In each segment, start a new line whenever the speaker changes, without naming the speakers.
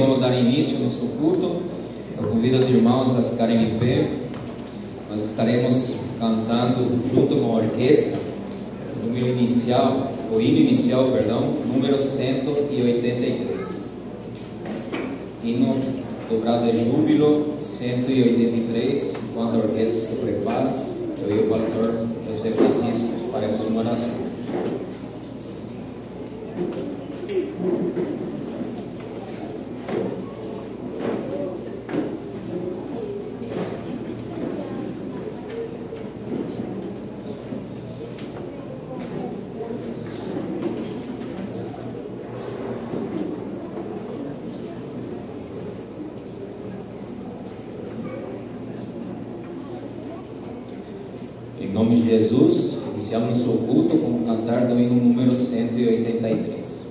vamos dar início ao nosso culto. Eu convido os irmãos a ficarem em pé. Nós estaremos cantando junto com a orquestra o hino inicial, número 183. Hino dobrado de júbilo 183. Enquanto a orquestra se prepara, eu e o pastor José Francisco faremos uma oração. Em nome de Jesus, iniciamos nosso culto com o cantar do hino número 183.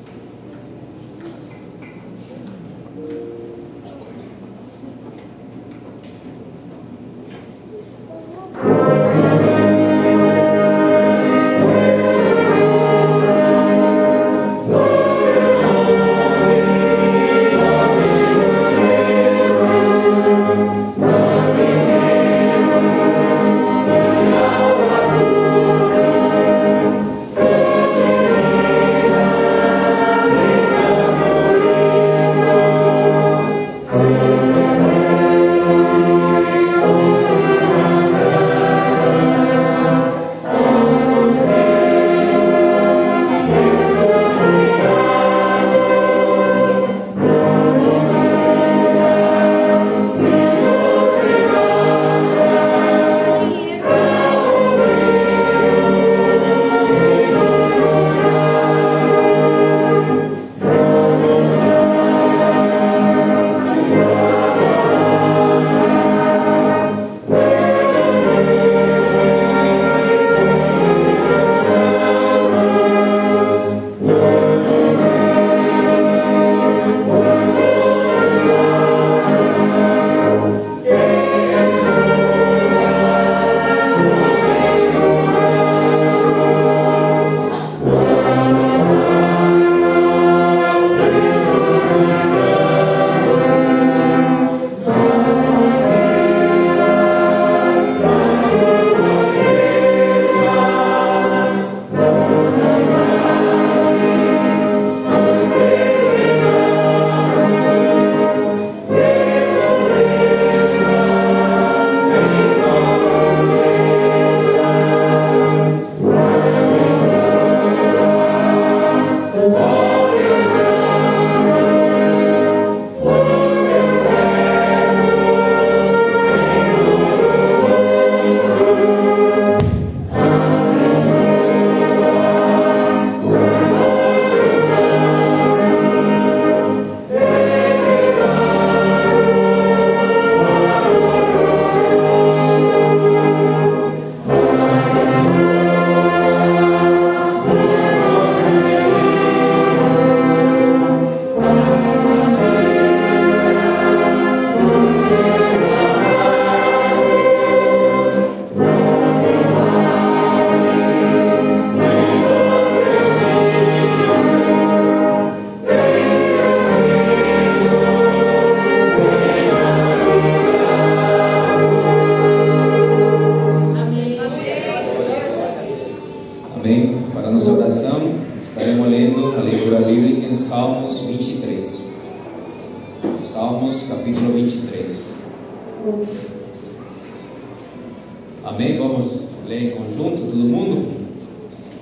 Amém? Vamos ler em conjunto, todo mundo?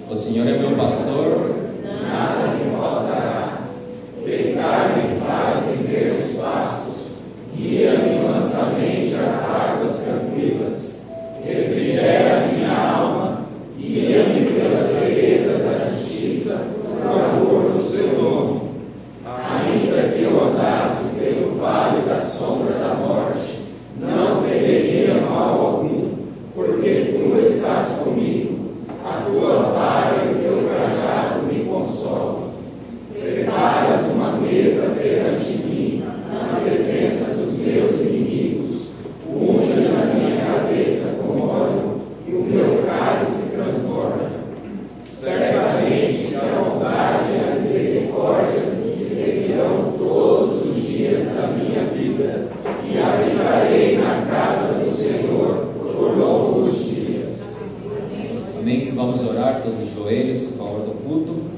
O Senhor é meu pastor,
nada me faltará. Deitar-me faz em verdes pastos, guia-me mansamente às águas tranquilas, refrigera minha alma, guia-me pelas veredas da justiça, por amor do seu nome. Ainda que eu andasse pelo vale da sombra da morte, não temeria mal algum, porque tu estás comigo. A tua vara e o teu cajado me vida, e habitarei na casa do Senhor por longos dias.
Amém? Vamos orar todos os joelhos em favor do culto.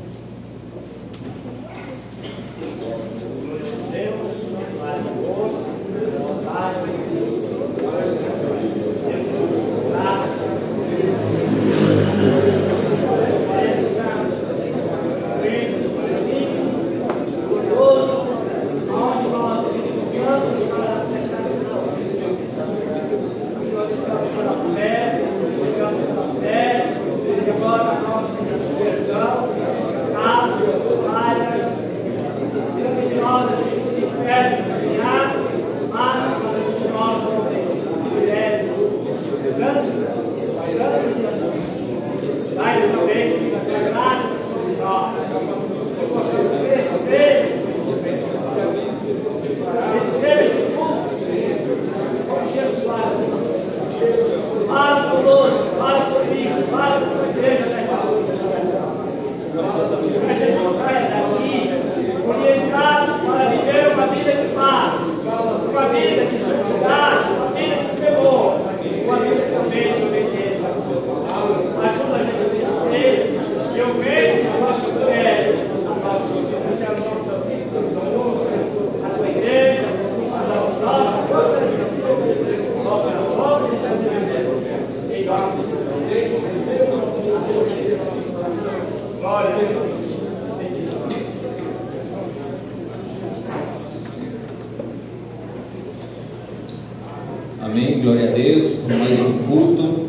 Amém, glória a Deus por mais um culto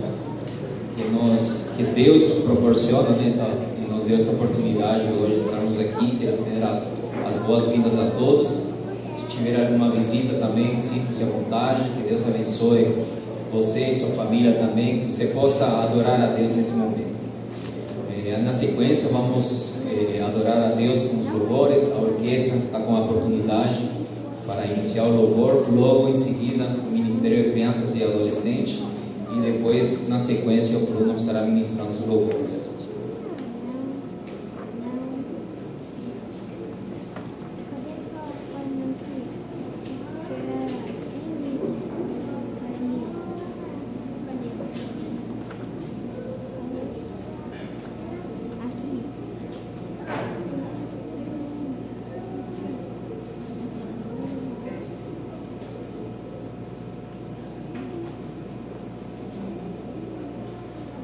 que Deus proporciona, e nos deu essa oportunidade de hoje estarmos aqui. Quero estender as boas-vindas a todos. Se tiver alguma visita também, sinta-se à vontade. Que Deus abençoe você e sua família também, que você possa adorar a Deus nesse momento. Na sequência vamos adorar a Deus com os louvores. A orquestra está com a oportunidade para iniciar o louvor. Logo em seguida o Ministério de Crianças e Adolescentes, e depois na sequência o Bruno estará ministrando os louvores.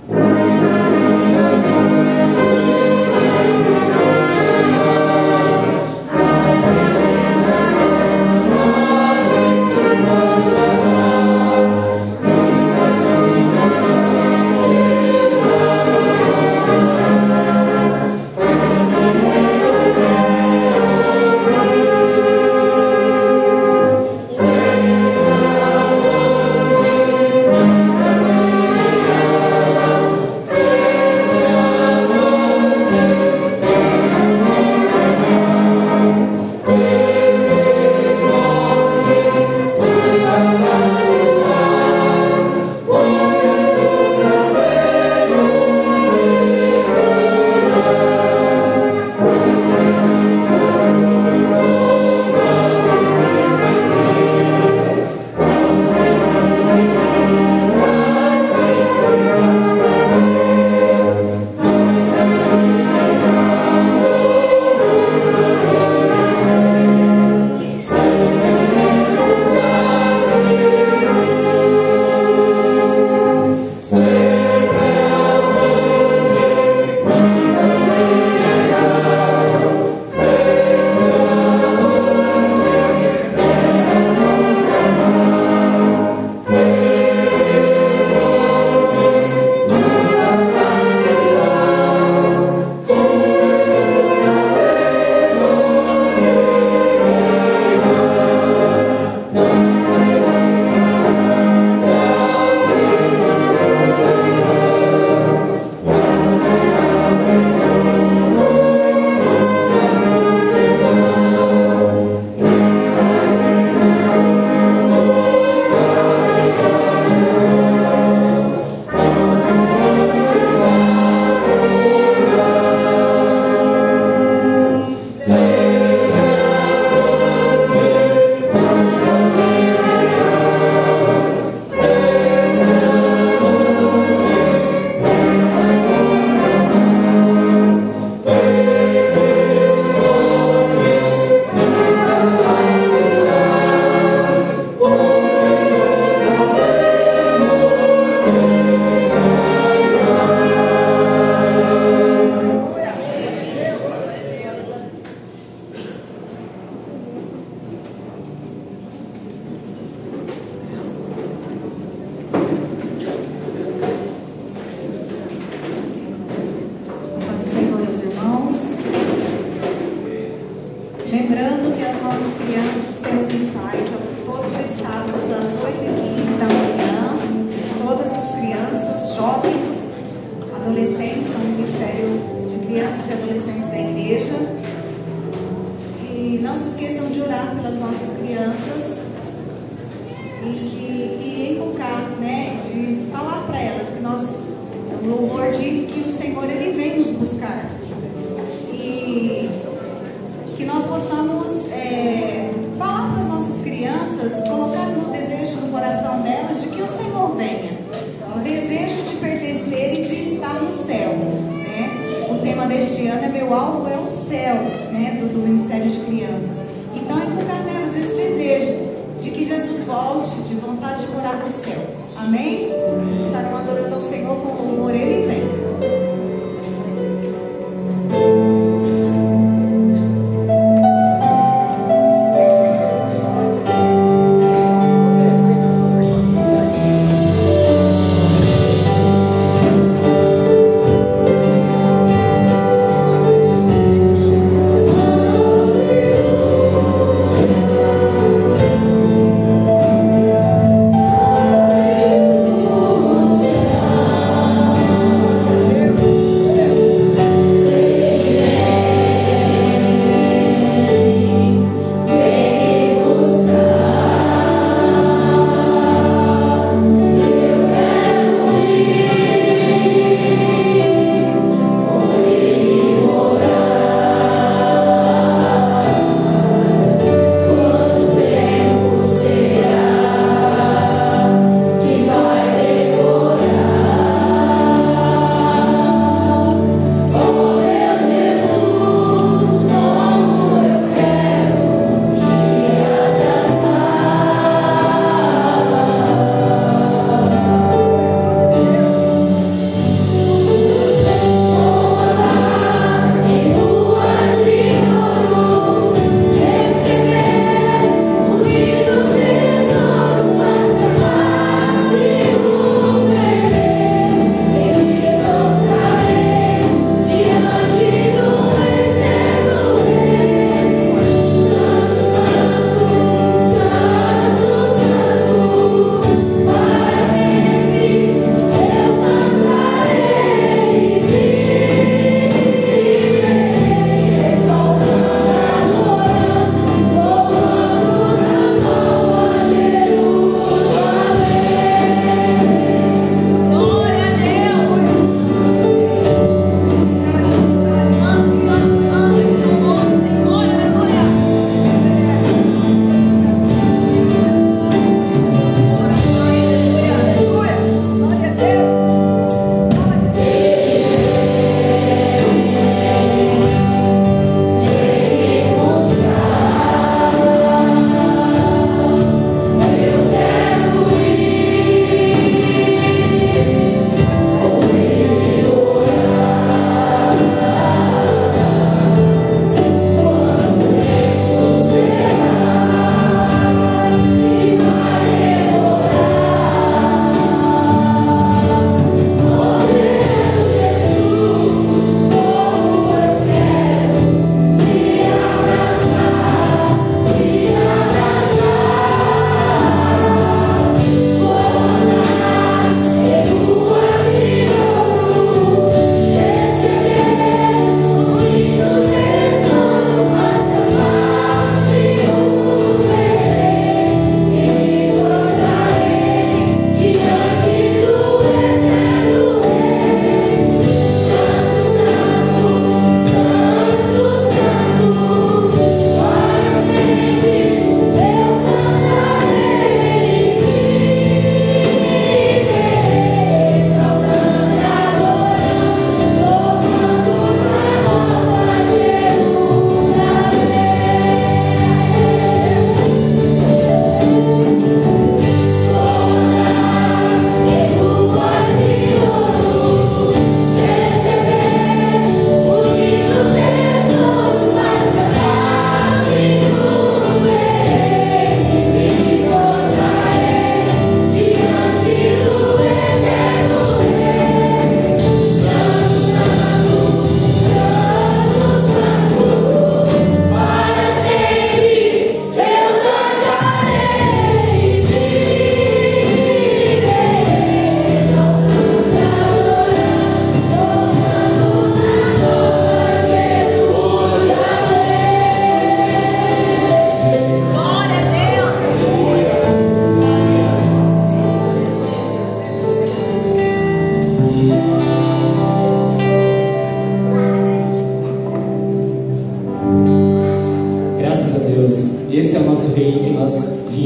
Thank
ensaios, todos os sábados às 8h15 da manhã. Todas as crianças, jovens, adolescentes, são o Ministério de Crianças e Adolescentes da Igreja. E não se esqueçam de orar pelas nossas crianças e inculcar, né, de falar para elas que o louvor diz que o Senhor, Ele vem nos buscar. E que nós possamos falar para as nossas crianças, colocar no desejo no coração delas de que o Senhor venha. O desejo de pertencer e de estar no céu, né? O tema deste ano meu alvo é o céu, né? Do Ministério de Crianças. Então, inculcar nelas esse desejo de que Jesus volte, de vontade de morar no céu. Amém? Eles estarão adorando ao Senhor com louvor, Ele vem.
Aleluia.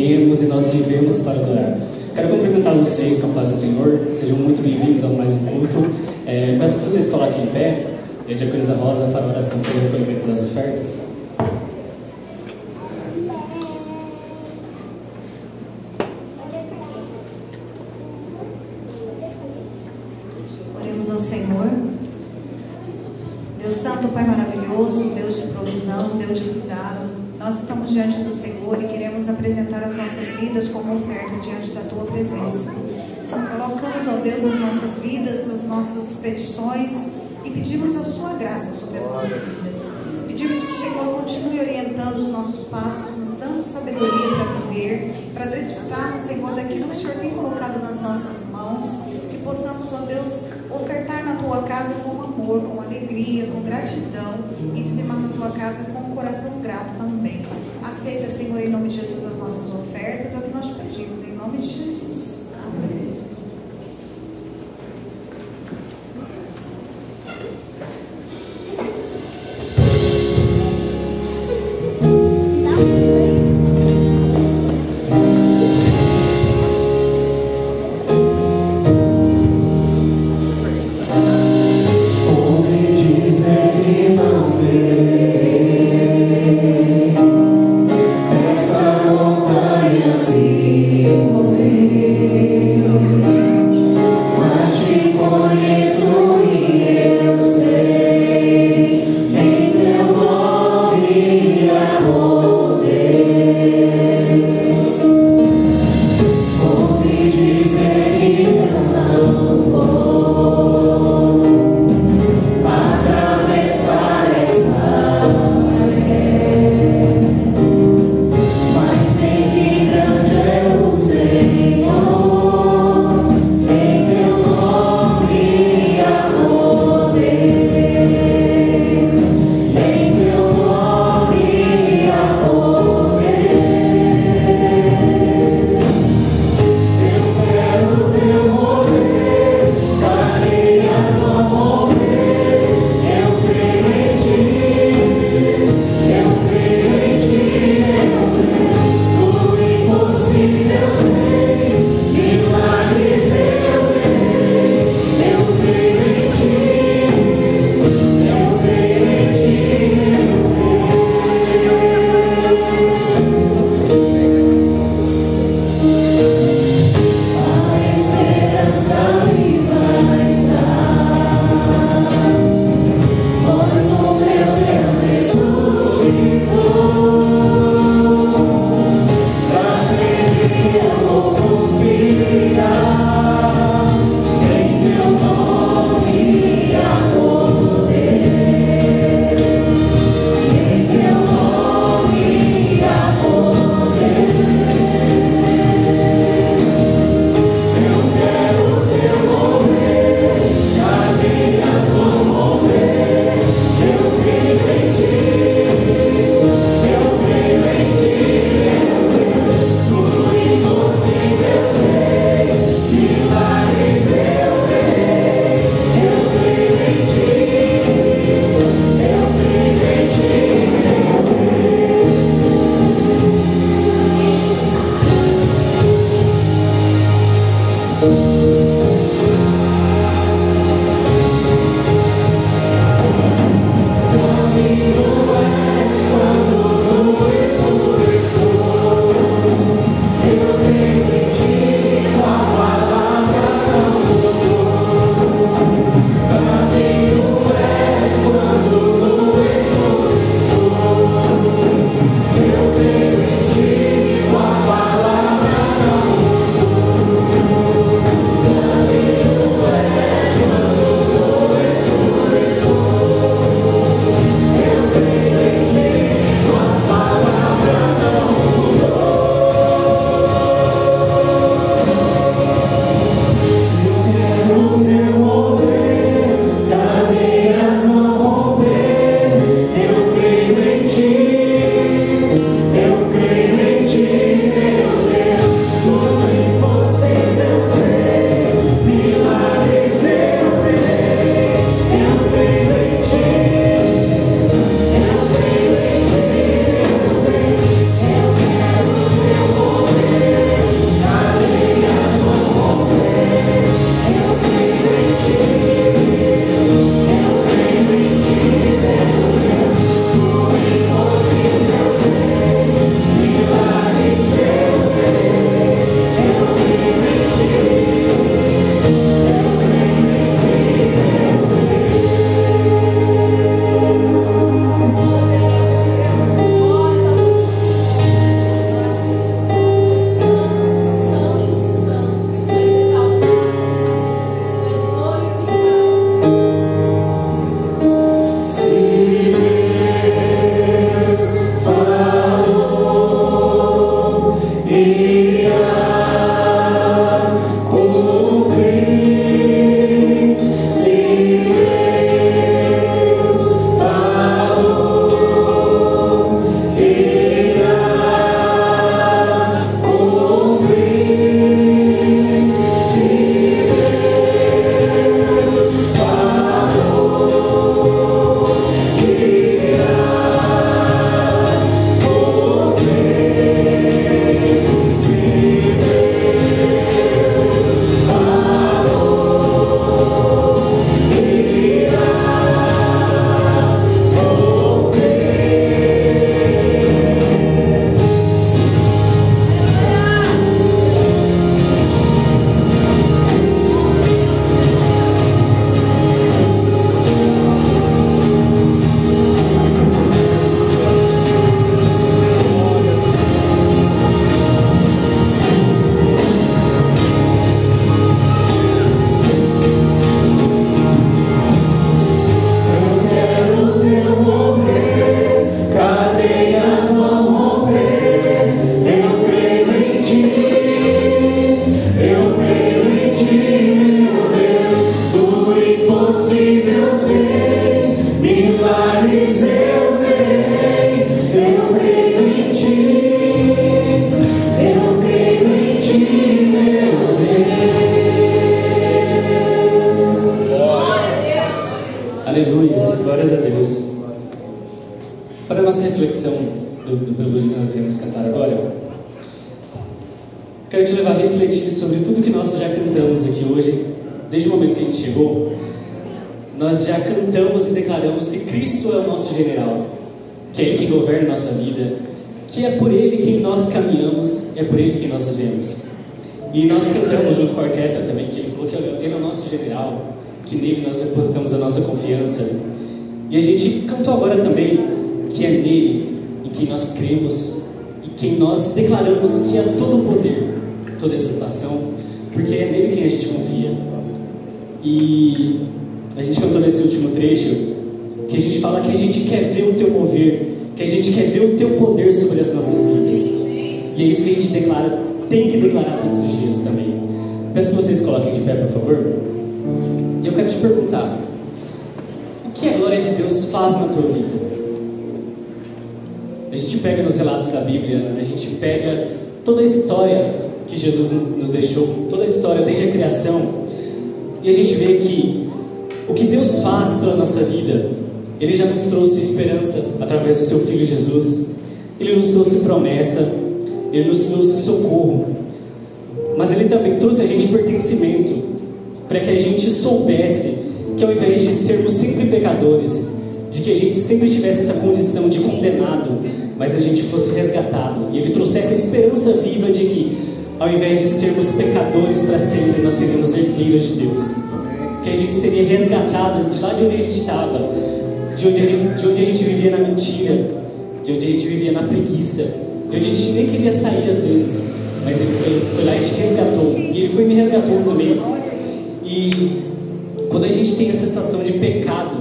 seguimos e nós vivemos para adorar. Quero cumprimentar vocês com a paz do Senhor. Sejam muito bem-vindos ao mais um culto. Peço que vocês coloquem em pé. E a Diaconisa Rosa fará a oração pelo recolhimento das ofertas.
Oremos ao Senhor. Deus Santo, Pai maravilhoso, Deus de provisão, Deus de cuidado. Nós estamos diante do Senhor e queremos apresentar as nossas vidas como oferta diante da Tua presença. Colocamos, ó Deus, as nossas vidas, as nossas petições e pedimos a Sua graça sobre as nossas vidas. Pedimos que o Senhor continue orientando os nossos passos, nos dando sabedoria para viver, para desfrutarmos, Senhor, daquilo que o Senhor tem colocado nas nossas mãos, que possamos, ó Deus, ofertar na Tua casa com amor, com alegria, com gratidão e dizimar na Tua casa com um coração grato também. Aceita, Senhor, em nome de Jesus as nossas ofertas, é o que nós pedimos, em nome de Jesus. Amém.
Aleluia, glórias a Deus. Para a nossa reflexão do prelude que nós iremos cantar agora, quero te levar a refletir sobre tudo que nós já cantamos aqui hoje. Desde o momento que a gente chegou, nós já cantamos e declaramos que Cristo é o nosso general, que é Ele quem governa a nossa vida, que é por Ele quem nós caminhamos, é por Ele quem nós vivemos. E nós cantamos junto com a orquestra também, que Ele falou que Ele é o nosso general, que nele nós depositamos a nossa confiança. E a gente cantou agora também que é nele em quem nós cremos e quem nós declaramos que é todo o poder, toda a exaltação, porque é nele quem a gente confia. E a gente cantou nesse último trecho que a gente fala que a gente quer ver o teu mover, que a gente quer ver o teu poder sobre as nossas vidas. E é isso que a gente declara, tem que declarar todos os dias também. Peço que vocês coloquem de pé, por favor. E eu quero te perguntar, o que a glória de Deus faz na tua vida? A gente pega nos relatos da Bíblia, a gente pega toda a história que Jesus nos deixou, toda a história desde a criação, e a gente vê que o que Deus faz pela nossa vida, Ele já nos trouxe esperança através do Seu Filho Jesus, Ele nos trouxe promessa, Ele nos trouxe socorro, mas Ele também trouxe a gente pertencimento, para que a gente soubesse que ao invés de sermos sempre pecadores, de que a gente sempre tivesse essa condição de condenado, mas a gente fosse resgatado, e Ele trouxesse a esperança viva de que ao invés de sermos pecadores para sempre, nós seríamos herdeiros de Deus, que a gente seria resgatado de lá de onde a gente estava, de onde a gente vivia na mentira, de onde a gente vivia na preguiça, de onde a gente nem queria sair às vezes, mas Ele foi lá e te resgatou, e Ele foi e me resgatou também. E quando a gente tem a sensação de pecado,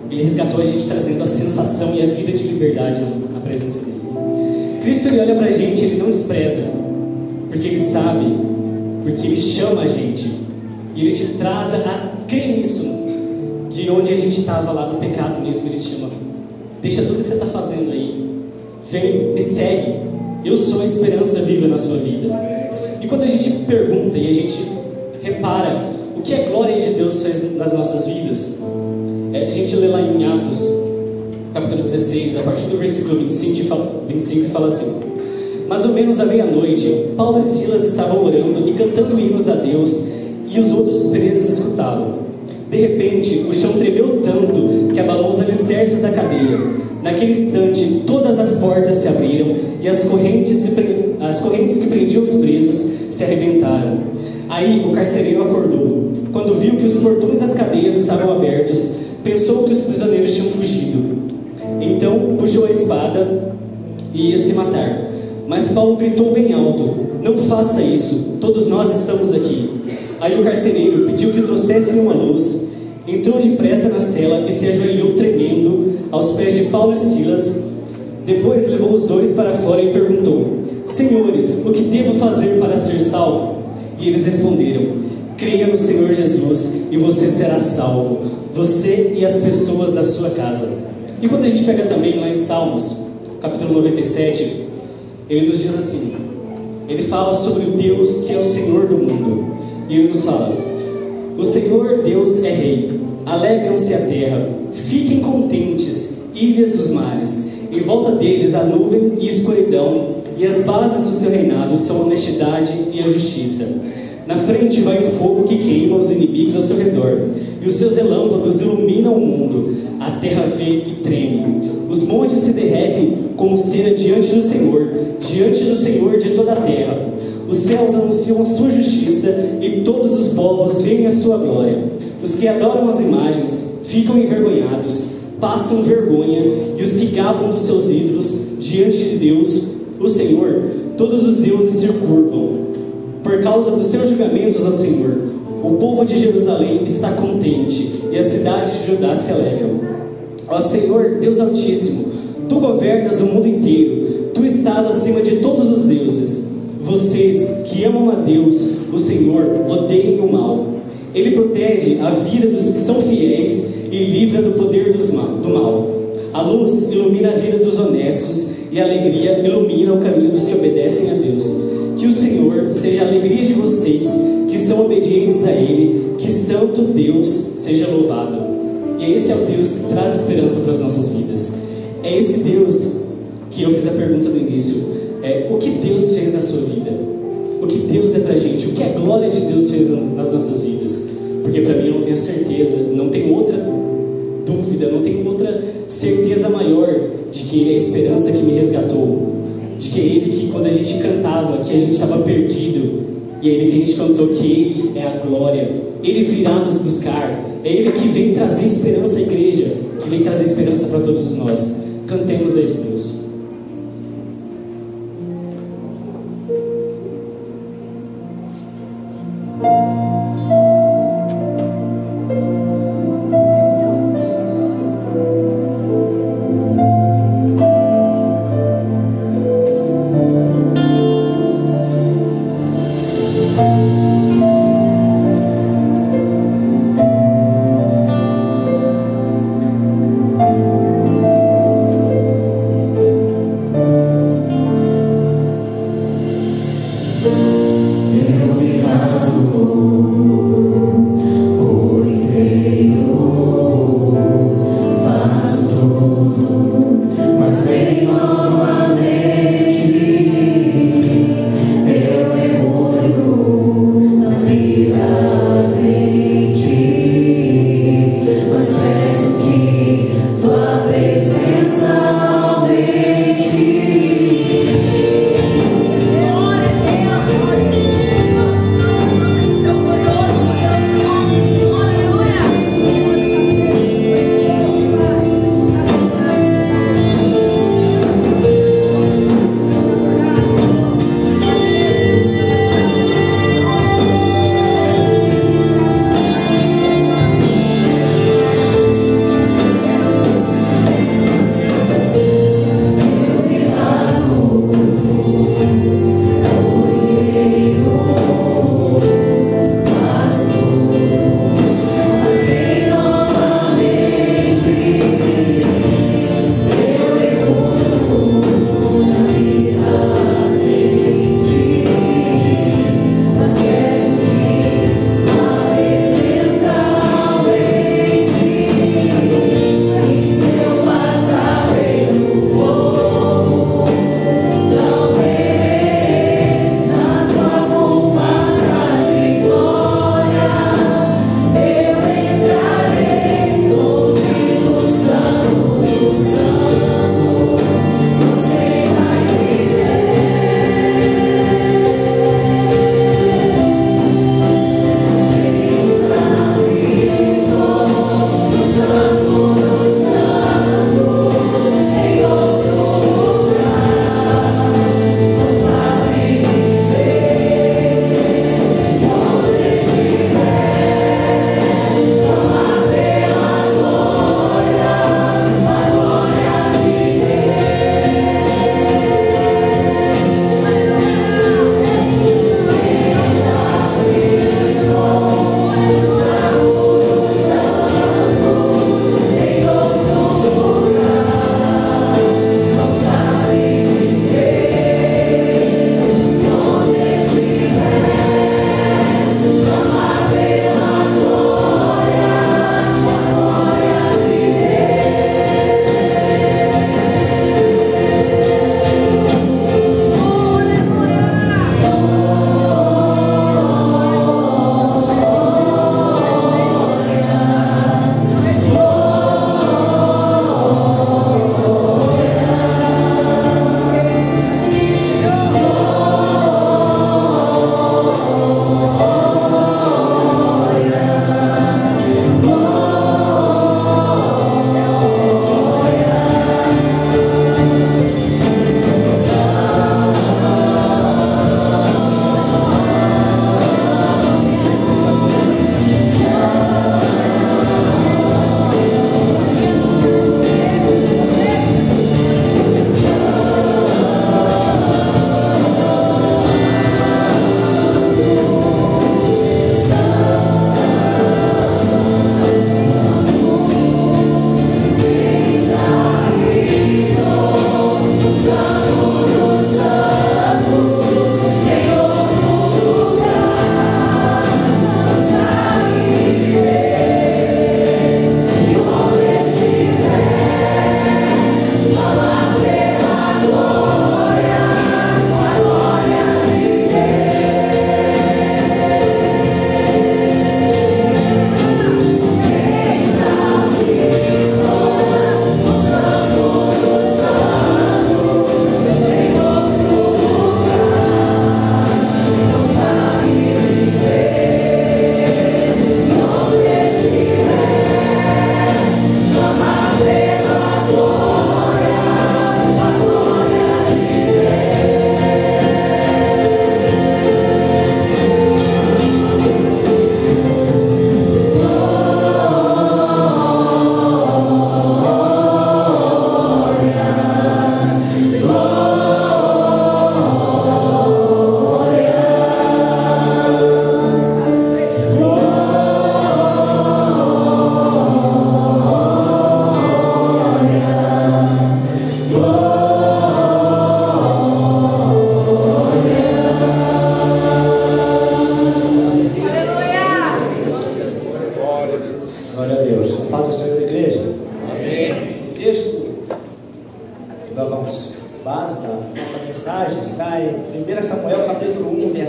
Ele resgatou a gente trazendo a sensação e a vida de liberdade na presença dEle. Cristo, Ele olha pra gente, Ele não despreza, porque Ele sabe, porque Ele chama a gente, e Ele te traz a crer nisso, de onde a gente estava lá no pecado mesmo. Ele te chama, deixa tudo que você está fazendo aí, vem, me segue, eu sou a esperança viva na sua vida. E quando a gente pergunta e a gente repara o que a glória de Deus fez nas nossas vidas, a gente lê lá em Atos, capítulo 16, a partir do versículo 25 fala assim: mais ou menos à meia-noite, Paulo e Silas estavam orando e cantando hinos a Deus, e os outros presos escutavam. De repente, o chão tremeu tanto que abalou os alicerces da cadeia. Naquele instante, todas as portas se abriram e as correntes que prendiam os presos se arrebentaram. Aí o carcereiro acordou. Quando viu que os portões das cadeias estavam abertos, pensou que os prisioneiros tinham fugido. Então puxou a espada e ia se matar. Mas Paulo gritou bem alto: não faça isso, todos nós estamos aqui. Aí o carcereiro pediu que trouxessem uma luz, entrou depressa na cela e se ajoelhou tremendo aos pés de Paulo e Silas. Depois levou os dois para fora e perguntou: senhores, o que devo fazer para ser salvo? E eles responderam: creia no Senhor Jesus e você será salvo, você e as pessoas da sua casa. E quando a gente pega também lá em Salmos, capítulo 97, ele nos diz assim, ele fala sobre o Deus que é o Senhor do mundo, e ele nos fala: o Senhor Deus é Rei, alegram-se a terra, fiquem contentes, ilhas dos mares, em volta deles há nuvem e escuridão, e as bases do seu reinado são a honestidade e a justiça. Na frente vai um fogo que queima os inimigos ao seu redor, e os seus relâmpagos iluminam o mundo. A terra vê e treme. Os montes se derretem como cera diante do Senhor de toda a terra. Os céus anunciam a sua justiça, e todos os povos veem a sua glória. Os que adoram as imagens ficam envergonhados, passam vergonha, e os que gabam dos seus ídolos diante de Deus, o Senhor, todos os deuses se curvam. Por causa dos teus julgamentos, ó Senhor, o povo de Jerusalém está contente, e a cidade de Judá se alegram. Ó Senhor, Deus Altíssimo, Tu governas o mundo inteiro, Tu estás acima de todos os deuses. Vocês que amam a Deus, o Senhor, odeiam o mal. Ele protege a vida dos que são fiéis e livra do poder do mal. A luz ilumina a vida dos honestos, e a alegria ilumina o caminho dos que obedecem a Deus. Que que o Senhor seja a alegria de vocês que são obedientes a Ele, que Santo Deus seja louvado. E esse é o Deus que traz esperança para as nossas vidas. É esse Deus que eu fiz a pergunta no início. O que Deus fez na sua vida? O que Deus é pra gente? O que a glória de Deus fez nas nossas vidas? Porque para mim eu não tenho certeza, não tenho outra dúvida, não tenho outra certeza maior de que Ele é a esperança que me resgatou, de que é Ele que quando a gente cantava que a gente estava perdido, e é Ele que a gente cantou que Ele é a glória, Ele virá nos buscar, é Ele que vem trazer esperança à igreja, que vem trazer esperança para todos nós. Cantemos a esse Deus.
Glória a Deus.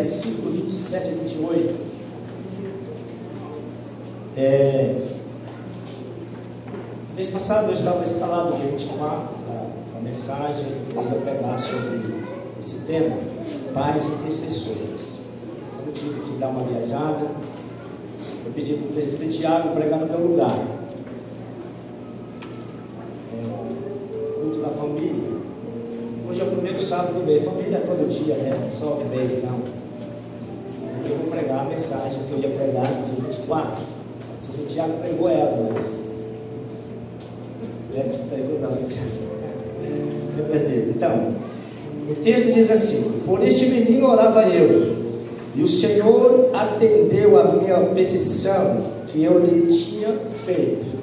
versículo 27 e 28. Mês passado eu estava escalado dia 24 a mensagem, eu ia pregar sobre esse tema, pais intercessores. Eu tive que dar uma viajada, eu pedi para o presbítero Tiago pregar no meu lugar. Culto da família. Hoje é o primeiro sábado do mês. Família é todo dia, né? Só um mês, não. Eu vou pregar a mensagem que eu ia pregar no dia 24. Se o Tiago pregou ela, mas pregou não, depois mesmo. Então, o texto diz assim: por este menino orava eu, e o Senhor atendeu a minha petição que eu lhe tinha feito.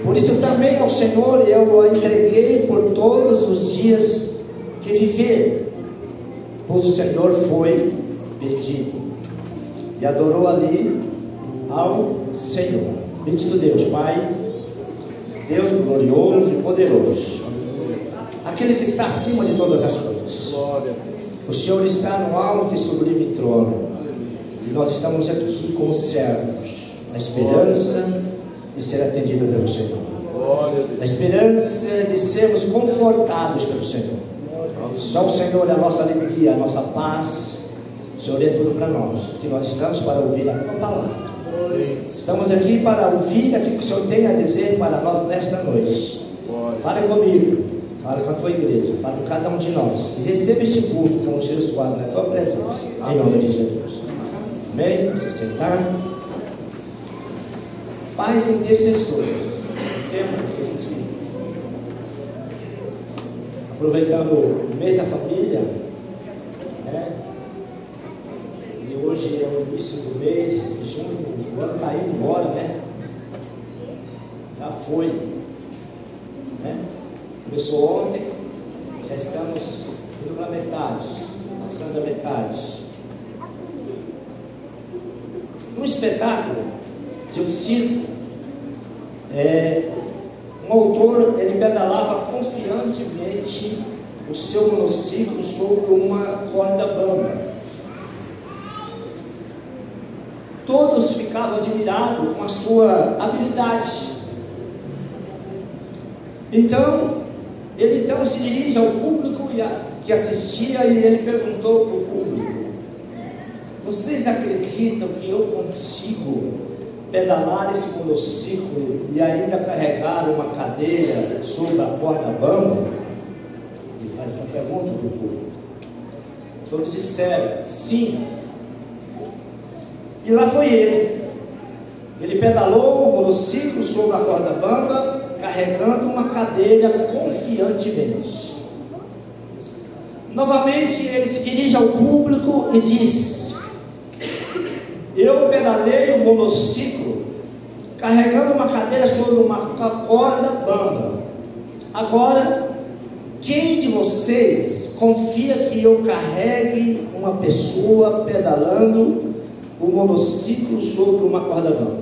Por isso também ao Senhor eu o entreguei por todos os dias que viver, pois o Senhor foi pedido e adorou ali ao Senhor. Bendito Deus, Pai, Deus glorioso e poderoso, aquele que está acima de todas as coisas. O Senhor está no alto e sublime trono, e nós estamos aqui como servos, na esperança de ser atendido pelo Senhor, na esperança de sermos confortados pelo Senhor. Só o Senhor é a nossa alegria, a nossa paz. O Senhor é tudo para nós, que nós estamos para ouvir a tua palavra. Estamos aqui para ouvir aquilo que o Senhor tem a dizer para nós nesta noite. Fale comigo, fale com a tua igreja, fale com cada um de nós, e receba este culto que é um cheiro suave na tua presença, em nome de Jesus. Amém? Vamos sentar. Pais intercessores, tema que a gente, aproveitando o mês da família, né? E hoje é o início do mês de junho, o ano está indo embora, né? Já foi, né? Começou ontem, já estamos indo para metade, passando a metade. No espetáculo de um circo, um autor, ele pedalava confiantemente o seu monociclo sobre uma corda bamba. Todos ficavam admirados com a sua habilidade. Então, ele se dirige ao público que assistia, e ele perguntou para o público: vocês acreditam que eu consigo pedalar esse monociclo e ainda carregar uma cadeira sobre a corda bamba? Ele faz essa pergunta para o público. Todos disseram sim. E lá foi ele. Ele pedalou o monociclo sobre a corda bamba, carregando uma cadeira confiantemente. Novamente ele se dirige ao público e diz: eu pedalei o monociclo carregando uma cadeira sobre uma corda bamba. Agora, quem de vocês confia que eu carregue uma pessoa pedalando o monociclo sobre uma corda bamba?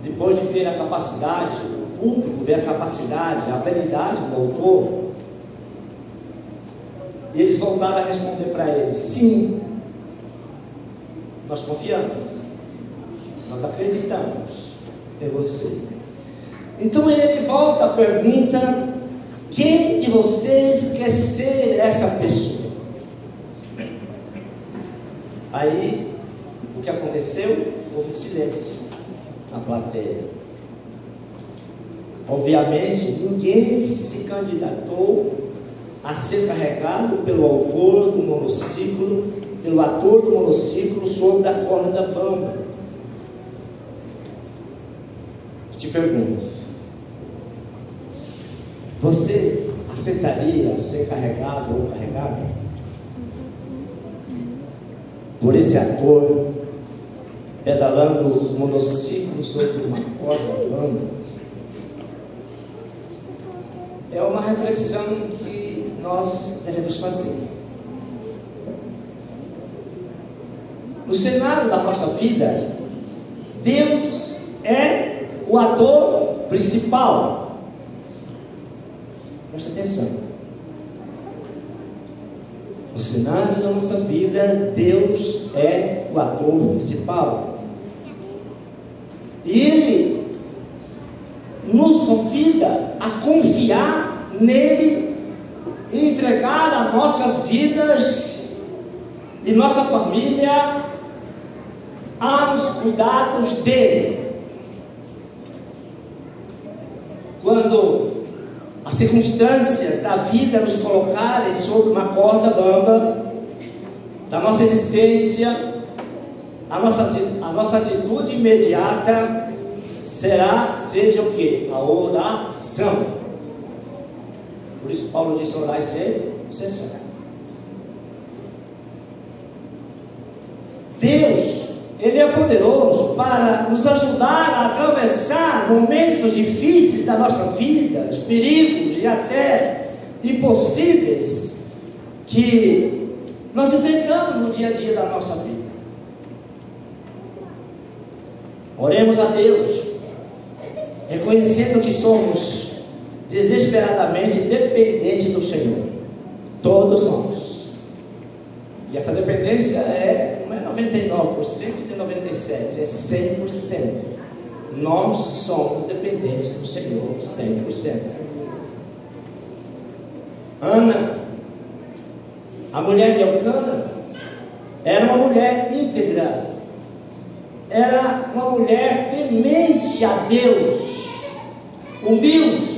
Depois de ver a capacidade, o público vê a capacidade, a habilidade do autor, eles voltaram a responder para ele: sim, nós confiamos, nós acreditamos em você. Então ele volta a pergunta: quem de vocês quer ser essa pessoa? Aí, o que aconteceu? Houve um silêncio na plateia. Obviamente, ninguém se candidatou a ser carregado pelo autor do monociclo, pelo ator do monociclo sobre a corda bamba. Te pergunto: você aceitaria ser carregado ou carregada por esse ator pedalando o monociclo sobre uma corda bamba? É uma reflexão que nós devemos fazer. No cenário da nossa vida, Deus é o ator principal. Presta atenção. No cenário da nossa vida, Deus é o ator principal. E Ele nos convida a confiar nele e entregar as nossas vidas e nossa família aos cuidados dele. Quando as circunstâncias da vida nos colocarem sobre uma corda bamba da nossa existência, a nossa atitude imediata seja o que? A oração. Por isso Paulo disse: orai sem cessar. Deus, Ele é poderoso para nos ajudar a atravessar momentos difíceis da nossa vida, os perigos e até impossíveis que nós enfrentamos no dia a dia da nossa vida. Oremos a Deus, reconhecendo que somos desesperadamente dependentes do Senhor, todos nós. E essa dependência não é 99% de 97%, é 100%. Nós somos dependentes do Senhor, 100%. Ana, a mulher de Elcana, era uma mulher íntegra, era uma mulher temente a Deus, humilde,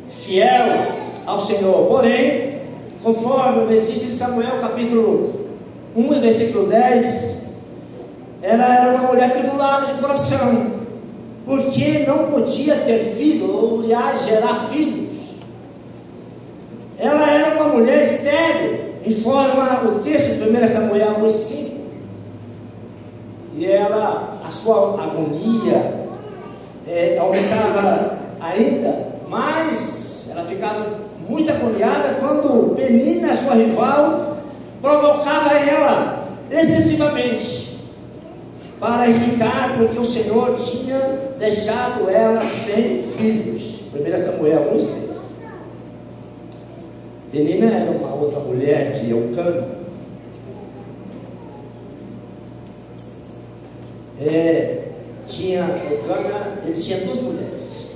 fiel ao Senhor. Porém, conforme o versículo de Samuel, capítulo 1 e versículo 10, ela era uma mulher tribulada de coração, porque não podia ter filho, ou aliás, gerar filhos. Ela era uma mulher estéril, informa o texto de 1 Samuel 1,5. E ela, a sua agonia aumentava ainda mais. Ela ficava muito agoniada quando Penina, sua rival, provocava ela excessivamente para irritar, porque o Senhor tinha deixado ela sem filhos. 1 Samuel 1,6. Penina era uma outra mulher de Elcana. Elcana, ele tinha duas mulheres.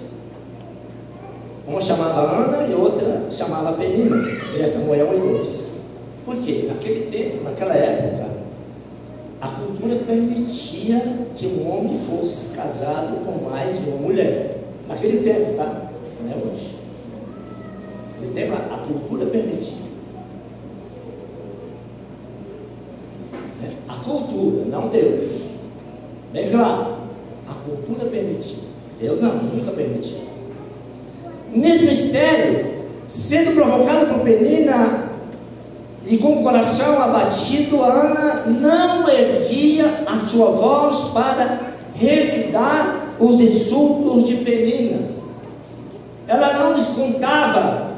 Uma chamava Ana e outra chamava Penina. 1 Samuel 1,2. Por quê? Naquele tempo, naquela época, a cultura permitia que um homem fosse casado com mais de uma mulher. Naquele tempo, tá? Não é hoje. Naquele tempo, a cultura permitia. A cultura, não Deus. Bem claro, a cultura permitia. Deus não, nunca permitiu. Nesse mistério, sendo provocado por Penina e com o coração abatido, Ana não erguia a sua voz para revidar os insultos de Penina. Ela não descontava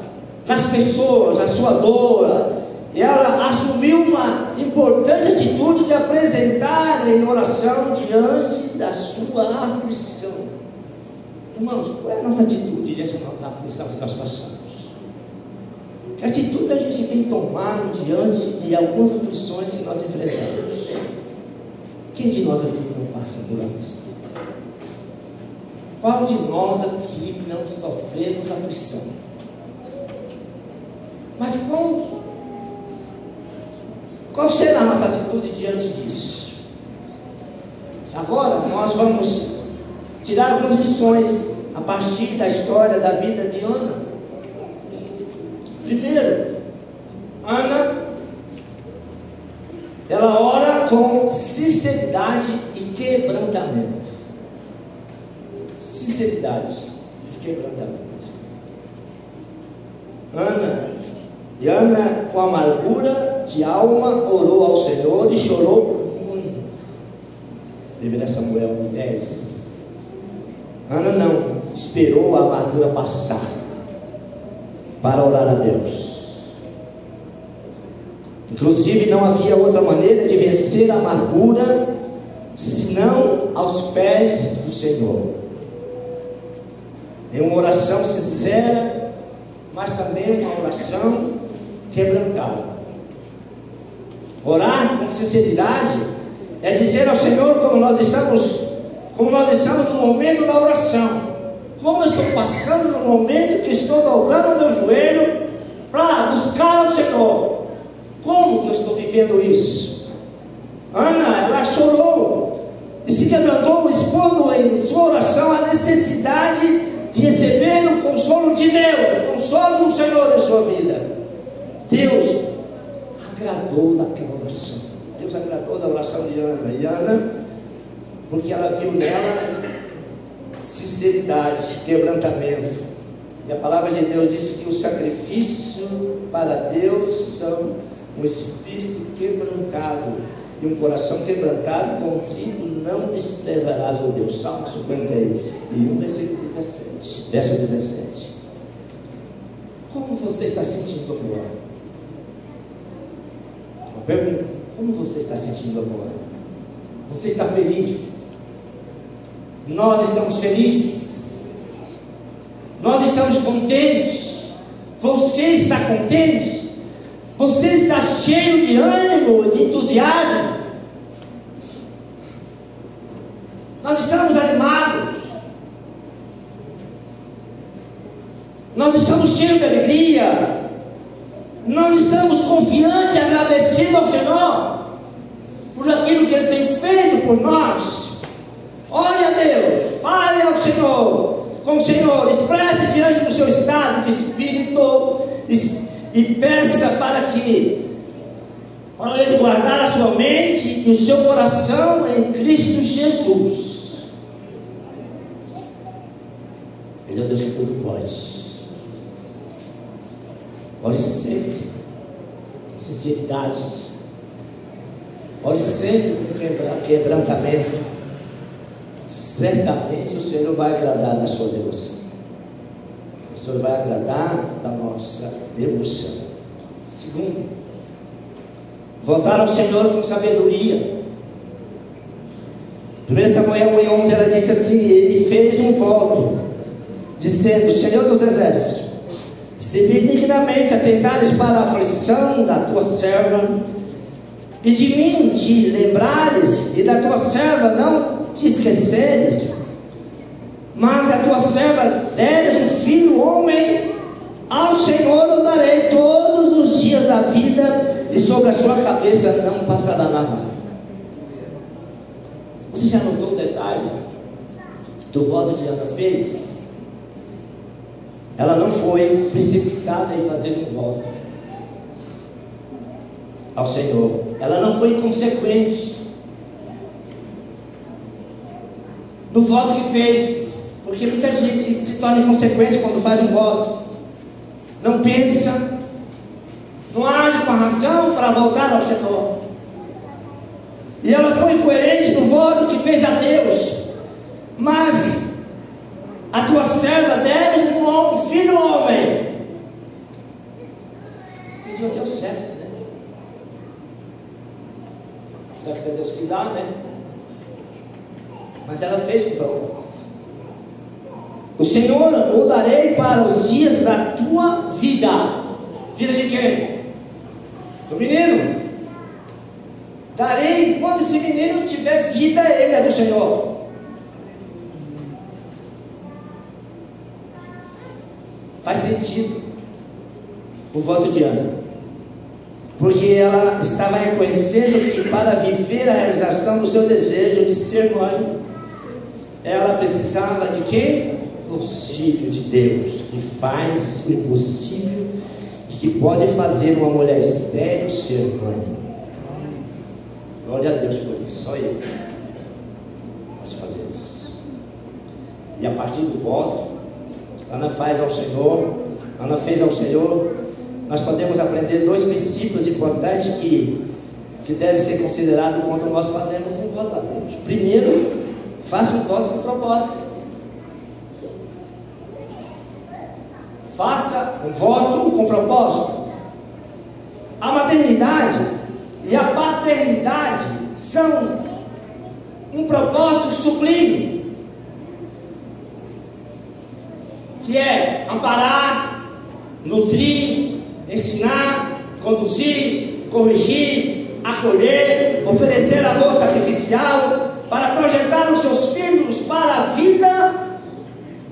nas pessoas a sua dor. Ela assumiu uma importante atitude de apresentar em oração diante da sua aflição. Irmãos, qual é a nossa atitude diante da aflição que nós passamos? Que atitude a gente tem tomado diante de algumas aflições que nós enfrentamos? Quem de nós aqui não passa por aflição? Qual de nós aqui não sofremos aflição? Mas qual será a nossa atitude diante disso? Agora nós vamos tirar algumas lições a partir da história da vida de Ana. Primeiro, Ana, ela ora com sinceridade e quebrantamento. Sinceridade e quebrantamento. Ana, com amargura de alma, orou ao Senhor e chorou muito. 1 Samuel 10. Ana não esperou a amargura passar para orar a Deus. Inclusive, não havia outra maneira de vencer a amargura senão aos pés do Senhor. É uma oração sincera, mas também uma oração quebrantada. Orar com sinceridade é dizer ao Senhor como nós estamos no momento da oração. Como eu estou passando no momento que estou dobrando o meu joelho para buscar o Senhor. Como que eu estou vivendo isso? Ana, ela chorou e se quebrantou, expondo em sua oração a necessidade de receber o consolo de Deus, o consolo do Senhor em sua vida. Deus agradou daquela oração. Deus agradou da oração de Ana. E Ana, porque ela viu nela sinceridade, quebrantamento. E a palavra de Deus diz que o sacrifício para Deus são um espírito quebrantado e um coração quebrantado, contrito, não desprezarás, ó Deus. Salmo 51, versículo 17, verso 17. Como você está sentindo agora? Uma pergunta: como você está sentindo agora? Você está feliz? Nós estamos felizes? Nós estamos contentes? Você está contente? Você está cheio de ânimo, de entusiasmo? Nós estamos animados? Nós estamos cheios de alegria? Nós estamos confiantes, agradecidos ao Senhor por aquilo que Ele tem feito por nós? Ore a Deus, fale ao Senhor, com o Senhor, expresse diante do seu estado de espírito e peça para Ele guardar a sua mente e o seu coração em Cristo Jesus. Ele é o Deus que tudo pode. Ore sempre com sinceridade, ore sempre com quebrantamento. Certamente o Senhor vai agradar da sua devoção. O Senhor vai agradar da nossa devoção. Segundo, voltar ao Senhor com sabedoria. 1 Samuel 1:11, ela disse assim: ele fez um voto, dizendo: Senhor dos exércitos, se benignamente atentares para a aflição da tua serva, e de mim te lembrares, e da tua serva não te esqueceres, mas a tua serva deres um filho homem, ao Senhor eu darei todos os dias da vida, e sobre a sua cabeça não passará navalha. Você já notou o detalhe do voto que Ana fez? Ela não foi precipitada em fazer um voto ao Senhor. Ela não foi inconsequente no voto que fez, porque muita gente se torna inconsequente quando faz um voto. Não pensa, não age com a razão para voltar ao Senhor. E ela foi coerente no voto que fez a Deus. Mas a tua serva deves um filho homem. Pediu a Deus certo, né? Certo é Deus que dá, né? Mas ela fez com propósito. O Senhor o darei para os dias da tua vida. Vida de quem? Do menino. Darei quando esse menino tiver vida, ele é do Senhor. Faz sentido o voto de Ana, porque ela estava reconhecendo que para viver a realização do seu desejo de ser mãe, ela precisava de quem? Do auxílio de Deus, que faz o impossível e que pode fazer uma mulher estéril ser mãe. Glória a Deus por isso, só eu posso fazer isso. E a partir do voto, Ana fez ao Senhor, nós podemos aprender dois princípios importantes que devem ser considerados quando nós fazemos um voto a Deus. Primeiro, faça um voto com propósito. Faça um voto com propósito. A maternidade e a paternidade são um propósito sublime, que é amparar, nutrir, ensinar, conduzir, corrigir, acolher, oferecer amor sacrificial, para projetar os seus filhos para a vida,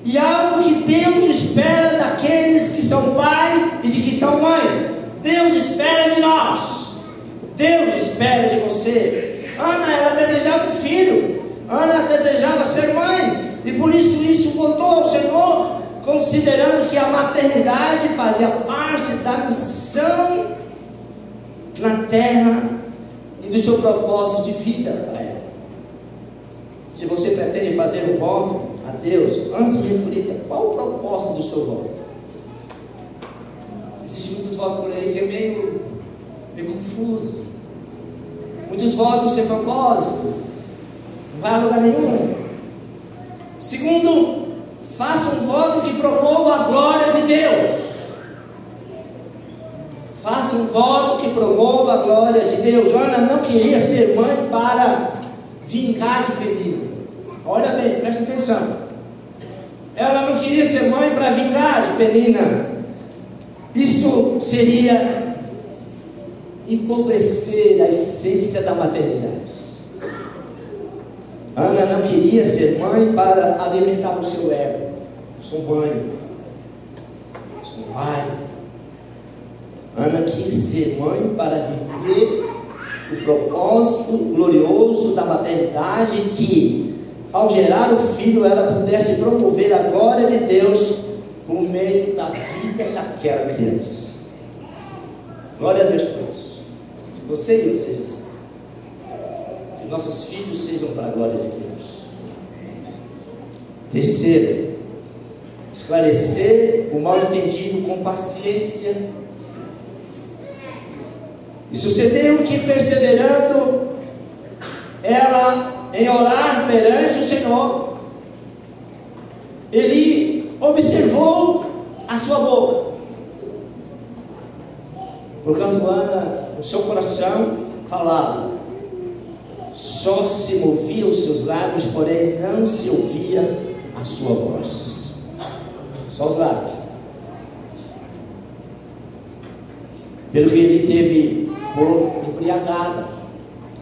e algo que Deus espera daqueles que são pai e de que são mãe. Deus espera de nós, Deus espera de você. Ana, ela desejava um filho, Ana desejava ser mãe, e por isso botou ao Senhor, considerando que a maternidade fazia parte da missão na terra e do seu propósito de vida para ela. Se você pretende fazer um voto a Deus, antes reflita qual o propósito do seu voto. Existem muitos votos por aí que é meio confuso. Muitos votos sem propósito, não vai a lugar nenhum. Segundo, faça um voto que promova a glória de Deus. Faça um voto que promova a glória de Deus. Ana não queria ser mãe para vingar de Penina. Olha bem, presta atenção. Ela não queria ser mãe para vingar de Penina. Isso seria empobrecer a essência da maternidade. Ana não queria ser mãe para alimentar o seu ego. Sou mãe, sou pai. Ana quis ser mãe para viver o propósito glorioso da maternidade, que ao gerar o filho ela pudesse promover a glória de Deus por meio da vida daquela criança. Glória a Deus por isso. Que você e eu sejam assim. Que nossos filhos sejam para a glória de Deus. Terceiro, esclarecer o mal entendido com paciência. E sucedeu que, perseverando ela em orar perante o Senhor, ele observou a sua boca. Porquanto Ana, no seu coração, falava, só se movia os seus lábios, porém não se ouvia a sua voz. Só os lábios. Pelo que ele teve por embriagada.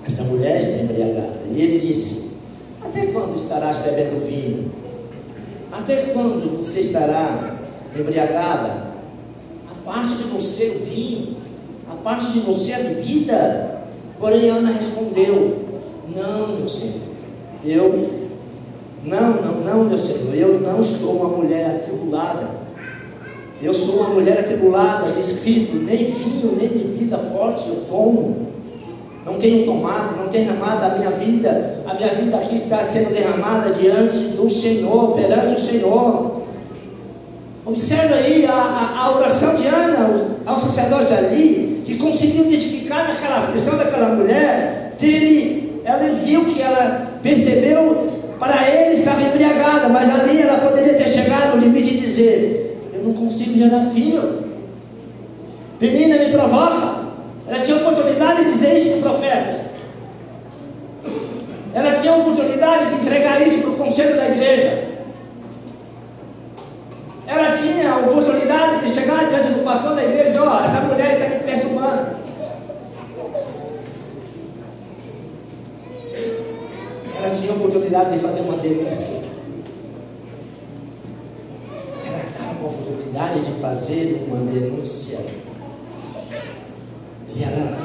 Essa mulher está embriagada. E ele disse, até quando estarás bebendo vinho? Até quando você estará embriagada? A parte de você o vinho, a parte de você a bebida. Porém Ana respondeu, não, meu Senhor, não, meu Senhor, eu não sou uma mulher atribulada. Eu sou uma mulher atribulada de espírito, nem vinho, nem bebida forte eu tomo. Não tenho tomado, não tenho derramado a minha vida aqui está sendo derramada diante do Senhor, perante o Senhor. Observa aí a oração de Ana ao sacerdote ali, que conseguiu identificar naquela aflição daquela mulher, ela viu que ela percebeu, para ele estava embriagada, mas ali ela poderia ter chegado ao limite de dizer, eu não consigo gerar filho, Penina me provoca. Ela tinha a oportunidade de dizer isso para o profeta. Ela tinha a oportunidade de entregar isso para o conselho da igreja. Ela tinha a oportunidade de chegar diante do pastor da igreja e dizer, ó, essa mulher está me perturbando. Ela tinha a oportunidade de fazer uma denúncia. Ela estava com a oportunidade de fazer uma denúncia. E ela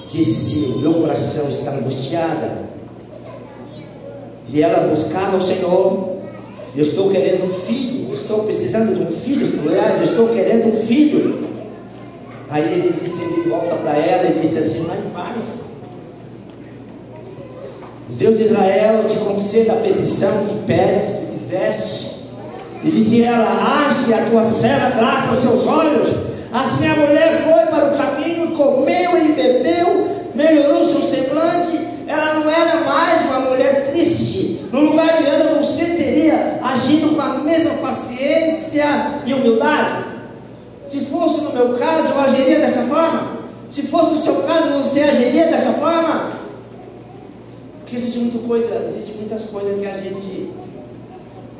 disse, o meu coração está angustiada. E ela buscava o Senhor. Eu estou querendo um filho, eu estou precisando de um filho, aliás, eu estou querendo um filho. Aí ele volta para ela e disse assim, vai em paz. Deus de Israel te conceda a petição que pede, que fizeste. E disse ela, ache a tua serva graça aos teus olhos. Assim a mulher foi para o caminho, comeu e bebeu, melhorou seu semblante. Ela não era mais uma mulher triste. No lugar de Ana, você teria agido com a mesma paciência e humildade? Se fosse no meu caso, eu agiria dessa forma? Se fosse no seu caso, você agiria dessa forma? Porque existem muitas coisas que a gente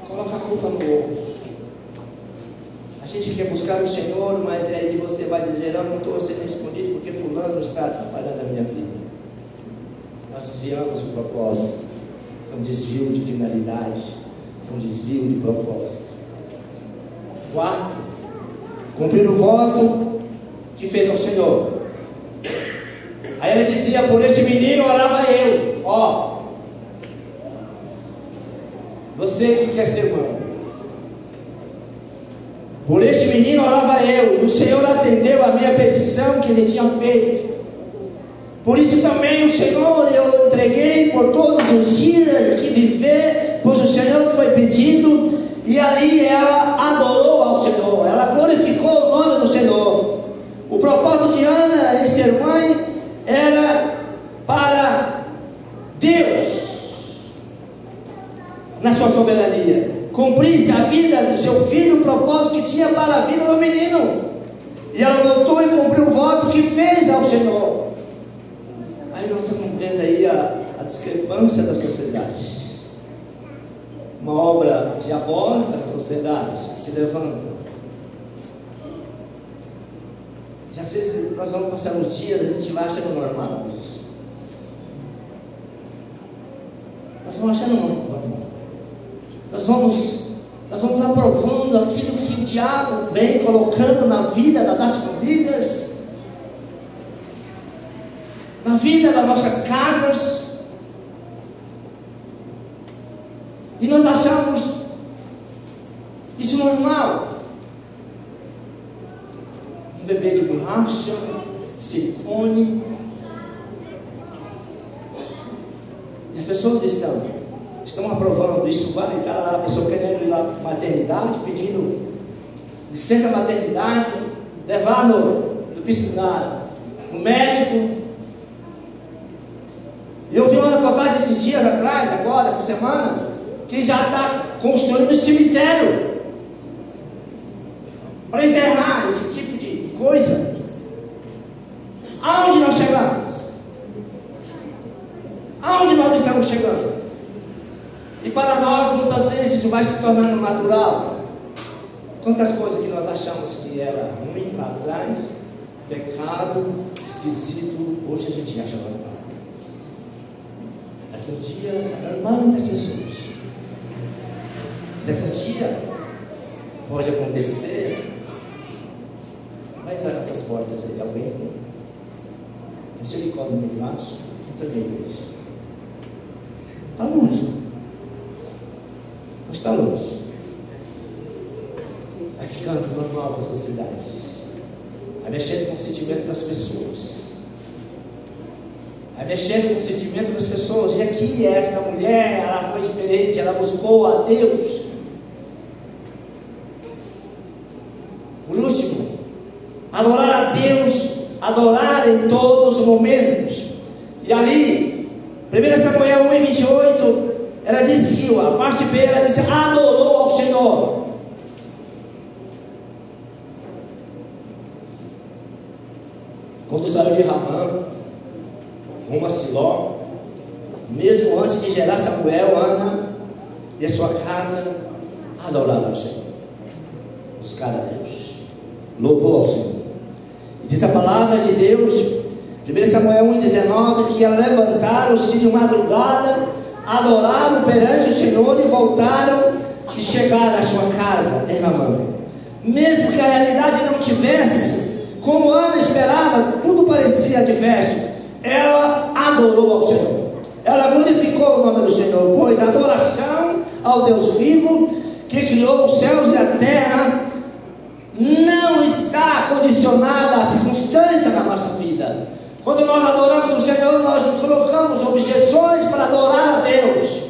coloca a culpa no outro. A gente quer buscar o Senhor, mas aí você vai dizer, eu não estou sendo respondido porque fulano está atrapalhando a minha vida. nós desviamos o propósito. São desvio de finalidade, são desvio de propósito. 4, cumprir o voto que fez ao Senhor. Aí ela dizia: por este menino orava eu. Ó, você que quer ser mãe, por este menino orava eu, e o Senhor atendeu a minha petição que ele tinha feito. Por isso também o Senhor eu entreguei por todos os dias que viver, pois o Senhor foi pedido. E ali ela adorou ao Senhor, ela glorificou o nome do Senhor. O propósito de Ana em ser mãe era para Deus, na sua soberania, cumprisse a vida do seu filho, o propósito que tinha para a vida do menino. E ela voltou e cumpriu o voto que fez ao Senhor. Aí nós estamos vendo aí a discrepância da sociedade. Uma obra diabólica na sociedade que se levanta. E às vezes nós vamos passar uns dias, a gente vai achando normal isso. Nós vamos achando normal. Nós vamos aprovando aquilo que o diabo vem colocando na vida das famílias, na vida das nossas casas. E nós achamos isso normal. Um bebê de borracha, silicone. E as pessoas estão aprovando. Isso vai estar lá, a pessoa querendo ir lá para a maternidade, pedindo licença maternidade, levar no piscinário, no médico. E eu vi uma reportagem esses dias atrás, agora, essa semana, que já está construindo um cemitério para enterrar esse tipo de coisa. Aonde nós chegamos? Aonde nós estamos chegando? E para nós, muitas vezes, isso vai se tornando natural. Quantas coisas que nós achamos que era ruim lá atrás, pecado, esquisito, hoje a gente acha normal. Daqui a um dia está normal entre as pessoas. Daqui a um dia pode acontecer. Vai entrar nessas portas aí alguém, não sei qual no meu braço, entra na igreja. Está longe, mas está longe. Vai ficando normal com a sociedade, vai mexendo com os sentimentos das pessoas, vai mexendo com o sentimento das pessoas. E aqui esta mulher, ela foi diferente, ela buscou a Deus. Por último, adorar a Deus, adorar em todos os momentos. E ali, 1 Samuel 1:28, ela disse que a parte B, ela disse: adorou ao Senhor. Quando saiu de Ramã rumo a Siló, mesmo antes de gerar Samuel, Ana e a sua casa adoraram ao Senhor, buscaram a Deus, louvou ao Senhor. E diz a palavra de Deus, 1 Samuel 1:19, que elas levantaram-se de madrugada, adoraram perante o Senhor e voltaram e chegaram à sua casa em Ramã. Mesmo que a realidade não tivesse como Ana esperava, tudo parecia adverso, ela adorou ao Senhor, ela glorificou o nome do Senhor, pois a adoração ao Deus vivo, que criou os céus e a terra, não está condicionada à circunstância da nossa vida. Quando nós adoramos o Senhor, nós colocamos objeções para adorar a Deus.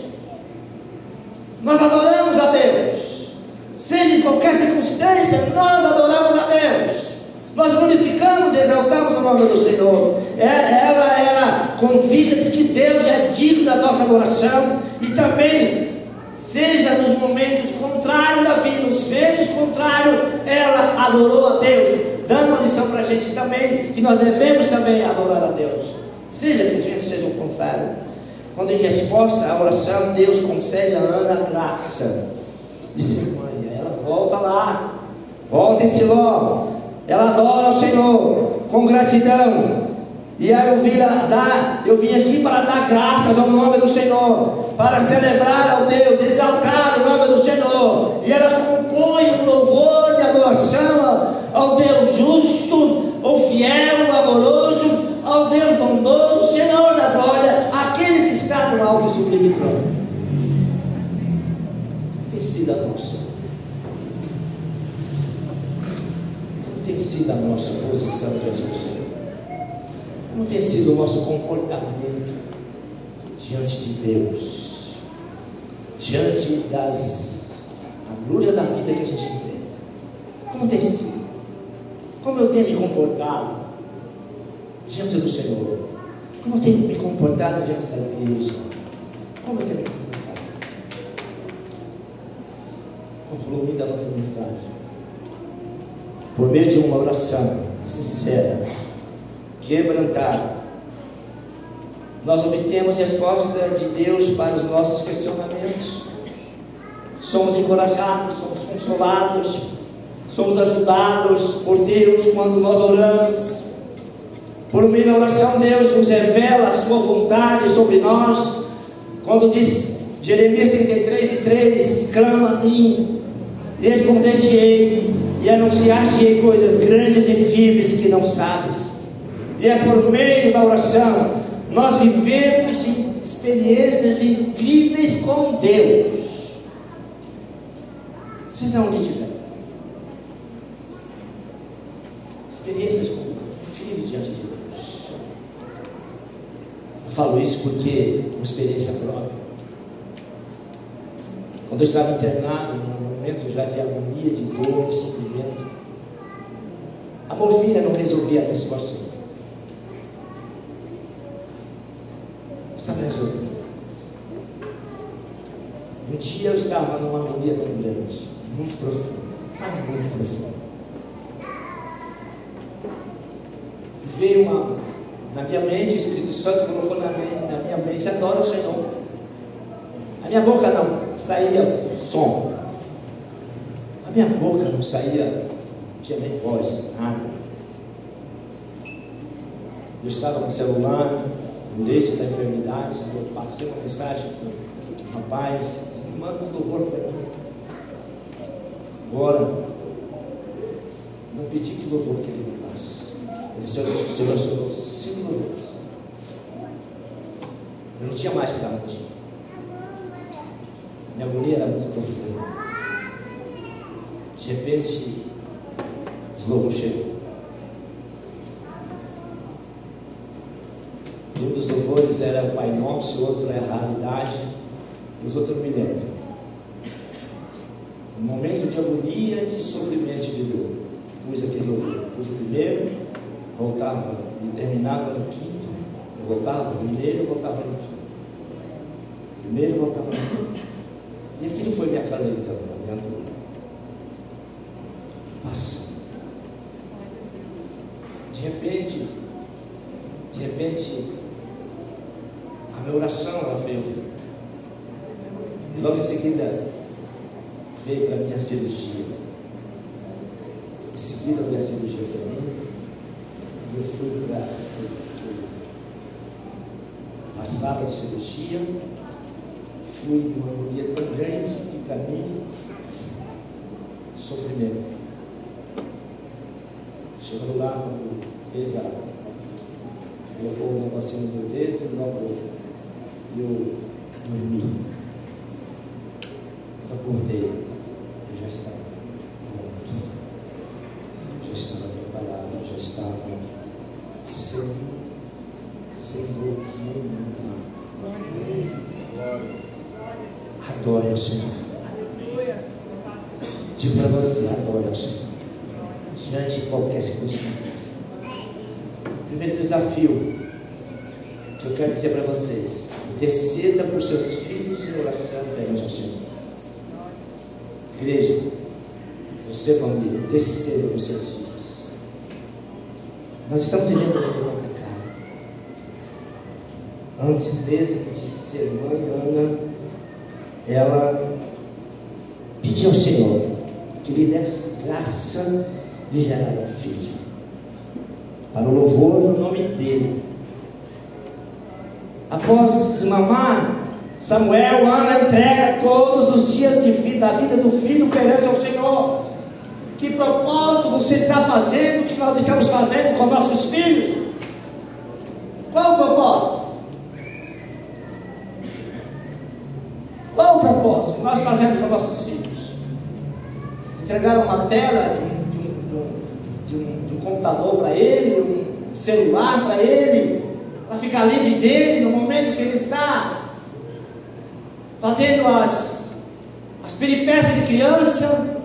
Nós adoramos a Deus, seja em qualquer circunstância, nós adoramos a Deus. Nós glorificamos e exaltamos o nome do Senhor. Ela convida de que Deus é digno da nossa adoração. E também, seja nos momentos contrários da vida, nos feitos contrários, ela adorou a Deus, dando uma lição para a gente também, que nós devemos também adorar a Deus, seja que os ventos sejam contrários. Quando em resposta à oração, Deus concede a Ana graça. Disse: mãe, ela volta lá, volta em Siló. Ela adora ao Senhor com gratidão. E aí eu vim aqui para dar graças ao nome do Senhor, para celebrar ao Deus, exaltar o nome do Senhor. E ela compõe um louvor de adoração ao Deus justo, ao fiel, ao amoroso, ao Deus bondoso, o Senhor da glória, aquele que está no alto e sublime trono. Tem sido a nossa. Tem sido a nossa posição diante do Senhor? Como tem sido o nosso comportamento diante de Deus, diante das agruras da vida que a gente enfrenta? Como tem sido? Como eu tenho me comportado diante do Senhor? Como eu tenho me comportado diante da igreja? Como eu tenho me comportado? Concluindo a nossa mensagem, por meio de uma oração sincera, quebrantada, nós obtemos resposta de Deus para os nossos questionamentos. Somos encorajados, somos consolados, somos ajudados por Deus quando nós oramos. Por meio da oração, Deus nos revela a sua vontade sobre nós, quando diz Jeremias 33:3, clama a mim, e responder-te-ei, e anunciar-te-ei coisas grandes e firmes que não sabes. E é por meio da oração nós vivemos experiências incríveis com Deus. Vocês aonde estiver, experiências incríveis diante de Deus. Eu falo isso porque é uma experiência própria. Quando eu estava internado, num momento já de agonia, de dor, de sofrimento, a morfina não resolvia a minha situação. Estava resolvendo. Um dia eu estava numa agonia tão grande, muito profunda, mas muito profunda. Veio na minha mente, o Espírito Santo colocou na minha mente: adora o Senhor. A minha boca não saía som, a minha boca não saía, não tinha nem voz, nada. Eu estava com o celular, no leite da enfermidade, eu passei uma mensagem para o rapaz: manda um louvor para mim. Agora, não pedi que louvor que ele me passe. Ele selecionou 5 louvores. Eu não tinha mais para onde ir. Minha agonia era muito profunda. De repente, os louvores chegou. Um dos louvores era o Pai Nosso, o outro é a Realidade, e os outros me lembram. Um momento de agonia, de sofrimento e de dor. Pus aquele louvor. Pus o primeiro, voltava e terminava no quinto. Eu voltava no primeiro, eu voltava no quinto. Primeiro, eu voltava no quinto. E aquilo foi me acalentando, a minha dor. Passa. De repente, a minha oração ela veio. E logo em seguida veio para mim a cirurgia. Em seguida veio a cirurgia para mim. E eu fui para a sala de cirurgia. Fui de uma agonia tão grande que para mim, sofrimento. Chegando lá, quando fez colocou um negocinho no meu dedo, logo eu dormi. Quando acordei, eu já estava pronto, já estava preparado, já estava sem dor nenhuma. Adore ao Senhor. Digo para você: adore ao Senhor, diante de qualquer circunstância. Primeiro desafio que eu quero dizer para vocês: interceda por seus filhos em oração perante ao Senhor. Igreja, você, família, interceda por seus filhos. Nós estamos vivendo um momento complicado. Antes mesmo de ser mãe, Ana, ela pediu ao Senhor que lhe desse graça de gerar um filho, para o louvor do nome dele. Após mamar, Samuel, Ana entrega todos os dias da vida do filho perante ao Senhor. Que propósito você está fazendo, o que nós estamos fazendo com nossos filhos? Qual o propósito? Qual o propósito que nós fazemos com nossos filhos? Entregar uma tela de um computador para ele, um celular para ele, para ficar livre dele no momento que ele está fazendo as peripécias de criança?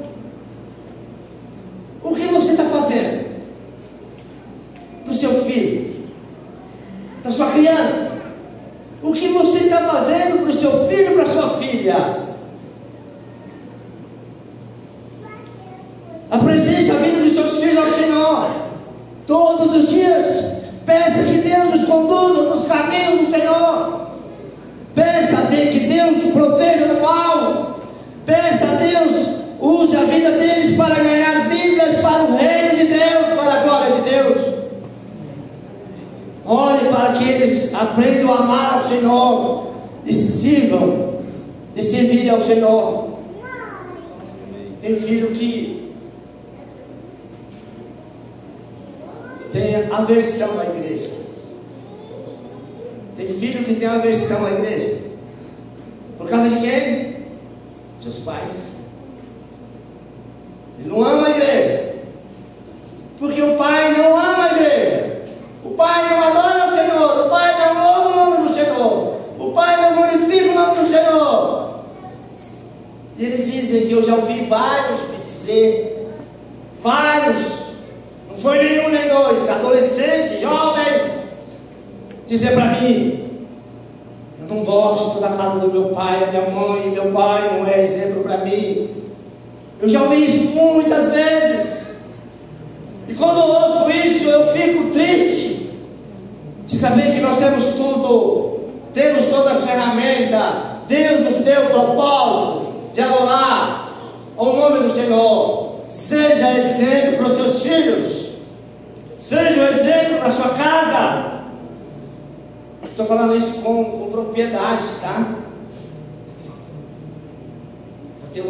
O que você está fazendo para o seu filho, para a sua criança? O que você está fazendo para o seu filho, para a sua filha? Apresente a vida dos seus filhos ao Senhor todos os dias. Peça que Deus nos conduza nos caminhos do Senhor. Peça a Deus que Deus te proteja do mal. Peça a Deus, use a vida deles para ganhar vidas para o reino de Deus, para a glória de Deus. Ore para que eles aprendam a amar ao Senhor e sirvam, e servirem ao Senhor. Tem filho que tem aversão à igreja. Tem filho que tem aversão à igreja. Por causa de quem? Seus pais. Ele não ama a igreja, porque o pai não ama a igreja. O pai não adora o Senhor. O pai não louva o nome do Senhor. O pai não glorifica o nome do Senhor. E eles dizem, que eu já ouvi vários me dizer, vários, não foi nenhum nem dois, adolescente, jovem, dizer para mim: eu não gosto da casa do meu pai, a minha mãe, meu pai não é exemplo para mim. Eu já ouvi isso muitas vezes, e quando eu ouço isso eu fico triste de saber que nós temos tudo, temos todas as ferramentas. Deus nos deu o propósito de adorar ao nome do Senhor. Seja exemplo para os seus filhos, seja um exemplo para a sua casa. Estou falando isso com propriedade, tá? Eu tenho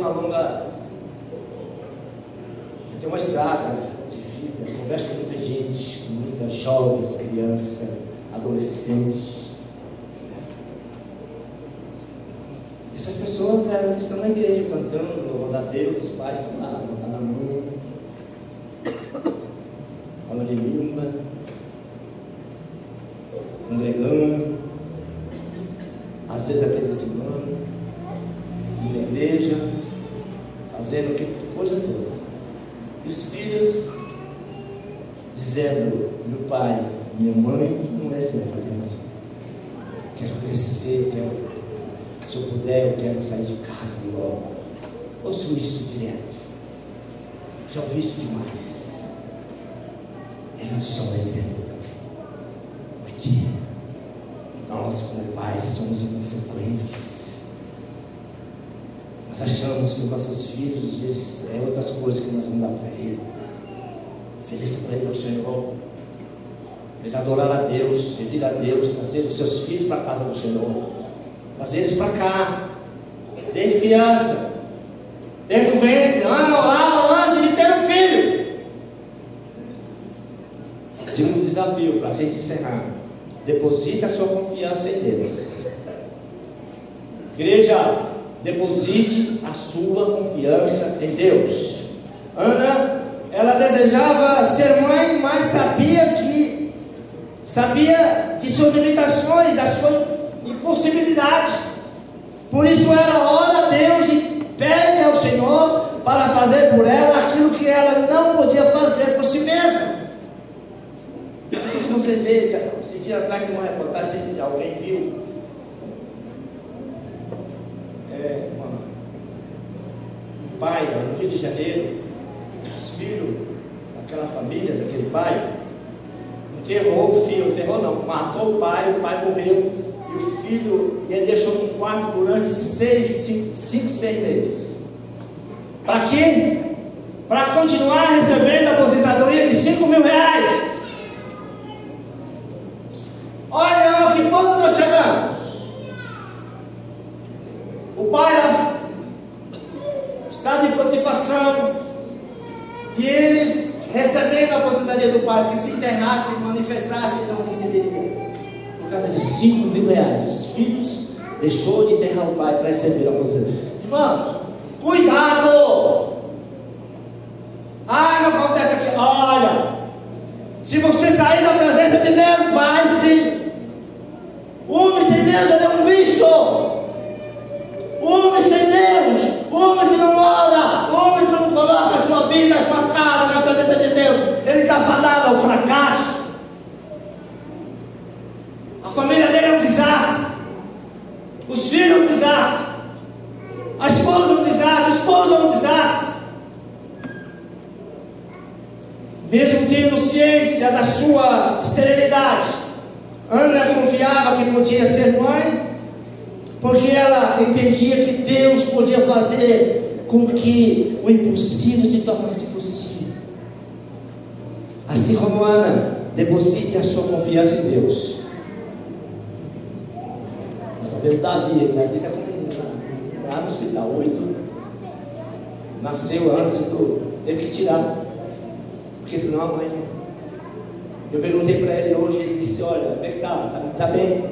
uma estrada de vida, converso com muita gente, com muita jovem, criança, adolescente. Essas pessoas, elas estão na igreja cantando, louvando a Deus, os pais estão lá, levantando a mão, falando em língua, congregando, às vezes até dizimando, indo à igreja, fazendo coisa toda. E os filhos dizendo: meu pai, minha mãe não é exemplo para mim. Quero crescer, se eu puder, eu quero sair de casa logo. Ouço isso direto. Já ouvi isso demais. Eles não são exemplo para mim, porque nós, como pais, somos inconsequentes. Nós achamos que os nossos filhos, eles, é outras coisas que nós vamos dar para ele. Ofereça para ele ao Senhor, para ele adorar a Deus, servir a Deus, trazer os seus filhos para a casa do Senhor, trazer eles para cá, desde criança, desde o ventre. Ana orava antes de ter um filho. Segundo desafio, para a gente encerrar: deposite a sua confiança em Deus. Igreja, deposite a sua confiança em Deus. Ana, ela desejava ser mãe, mas sabia de suas limitações, da sua impossibilidade. Por isso ela ora a Deus e pede ao Senhor para fazer por ela aquilo que ela não podia fazer por si mesma. Não sei se você vê, esse dia atrás tem uma reportagem, se alguém viu, um pai no Rio de Janeiro, os filhos daquela família, daquele pai, enterrou o filho, matou o pai morreu, e o filho, ele deixou no quarto durante 5, 6 meses. Para quê? Para continuar recebendo a aposentadoria de R$5.000. Olha que ponto nós chegamos. situação, e eles, recebendo a oportunidade do pai, que se enterrassem, manifestassem, não receberiam. Por causa de 5 mil reais, os filhos deixou de enterrar o pai para receber a oportunidade. Irmãos, cuidado! Não acontece aqui. Olha, se você sair da presença de Deus, vai sim. O homem sem Deus, ele é um bicho. O homem sem Deus, o homem que não ora, o homem que não coloca a sua vida, a sua casa na presença de Deus, ele está fadado ao fracasso. A família dele é um desastre, os filhos é um desastre, a esposa é um desastre, o esposo é um desastre. Mesmo tendo ciência da sua esterilidade, Ana confiava que podia ser mãe, porque ela entendia que Deus podia fazer com que o impossível se tornasse possível. Assim como Ana, deposite a sua confiança em Deus. Nós sabemos Davi está com o menino lá no hospital, 8, nasceu antes teve que tirar, porque senão a mãe. Eu perguntei para ele hoje, ele disse: olha, como é que tá bem,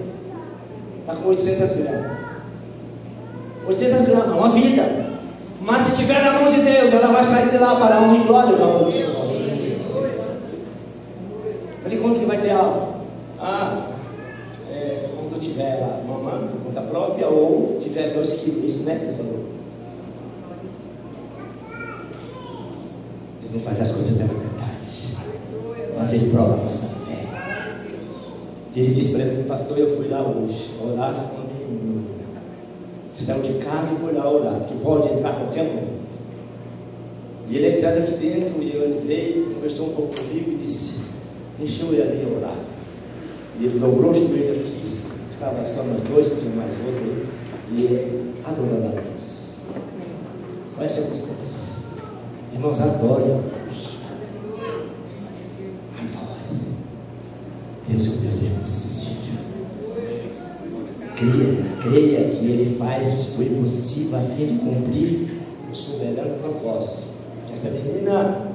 está com 800 gramas. 800 gramas, uma vida. Mas se estiver na mão de Deus, ela vai sair de lá para honra e glória da mão do Senhor. Ele conta que vai ter aula. Quando tiver lá mamando por conta própria, ou tiver 2 quilos, isso, né, que você falou? Deus não faz as coisas pela verdade, mas Ele prova a nossa fé. E ele disse para mim: pastor, eu fui lá hoje orar com a menina, que saiu de casa e foi lá orar, que pode entrar a qualquer momento. E ele entrou aqui dentro, e ele veio, conversou um pouco comigo e disse: deixa eu ir ali orar. E ele dobrou o joelho aqui, estava só nós dois, tinha mais outro, e ele adorando a Deus. Qual é a circunstância? Irmãos, adore a Deus. Adore. Deus é o Deus do impossível. Creia que Ele faz o impossível a fim de cumprir o soberano propósito. Essa menina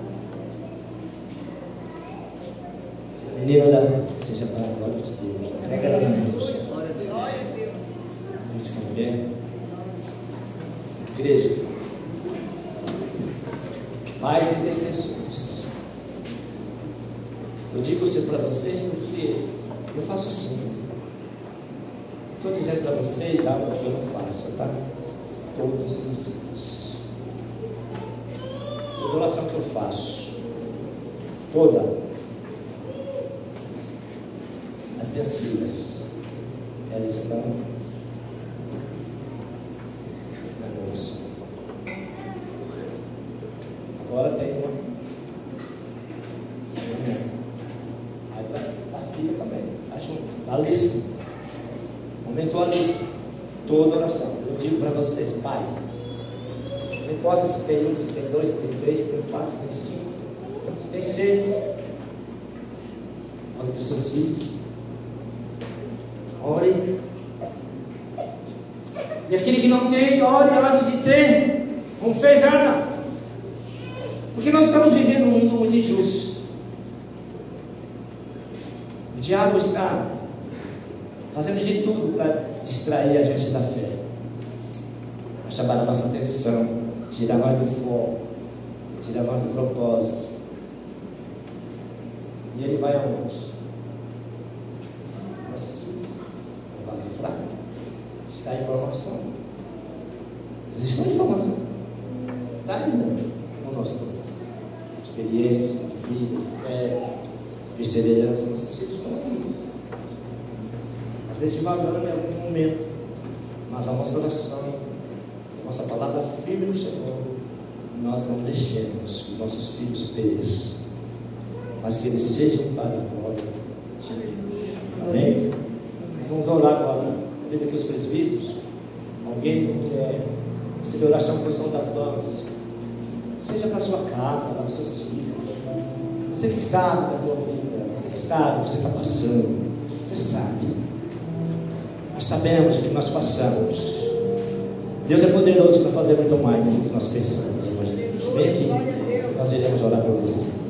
seja para a glória de Deus. Entrega ela na mão do Senhor. Vamos se pé. Igreja, pais e intercessores, eu digo isso para vocês porque eu faço assim. Estou dizendo para vocês algo que eu não faço, tá? Todos os dias. Toda oração que eu faço, toda, as minhas filhas, elas estão na minha oração. Agora tem uma aí para a filha também, tá junto, a lista, aumentou a lista, toda oração. Eu digo para vocês, pai, não importa se tem 1, se tem 2, se tem 3, se tem 4, se tem 5, se tem 6, olha para os seus filhos, ore. E aquele que não tem, ore antes de ter, como fez Ana. Porque nós estamos vivendo um mundo muito injusto. O diabo está fazendo de tudo para distrair a gente da fé, para chamar a nossa atenção, tirar nós do foco, tirar nós do propósito. E ele vai aonde? Nossos filhos, um vaso fraco. Está a informação. Existe uma informação. Está ainda com nós todos. Experiência, vida, fé, perseverança. Nossos filhos estão aí. Às vezes devagando em algum momento, mas a nossa oração, a nossa palavra firme no Senhor, nós não deixemos que nossos filhos pereçam, mas que eles sejam para a glória de Deus. Amém? Nós vamos orar agora. Convido aqui os presbíteros. Alguém quer receber oração por posição das mãos, seja para a sua casa, para os seus filhos. Você que sabe da tua vida, você que sabe o que você está passando, você sabe. Nós sabemos o que nós passamos. Deus é poderoso para fazer muito mais do que nós pensamos e imaginamos. Vem aqui, nós iremos orar por você.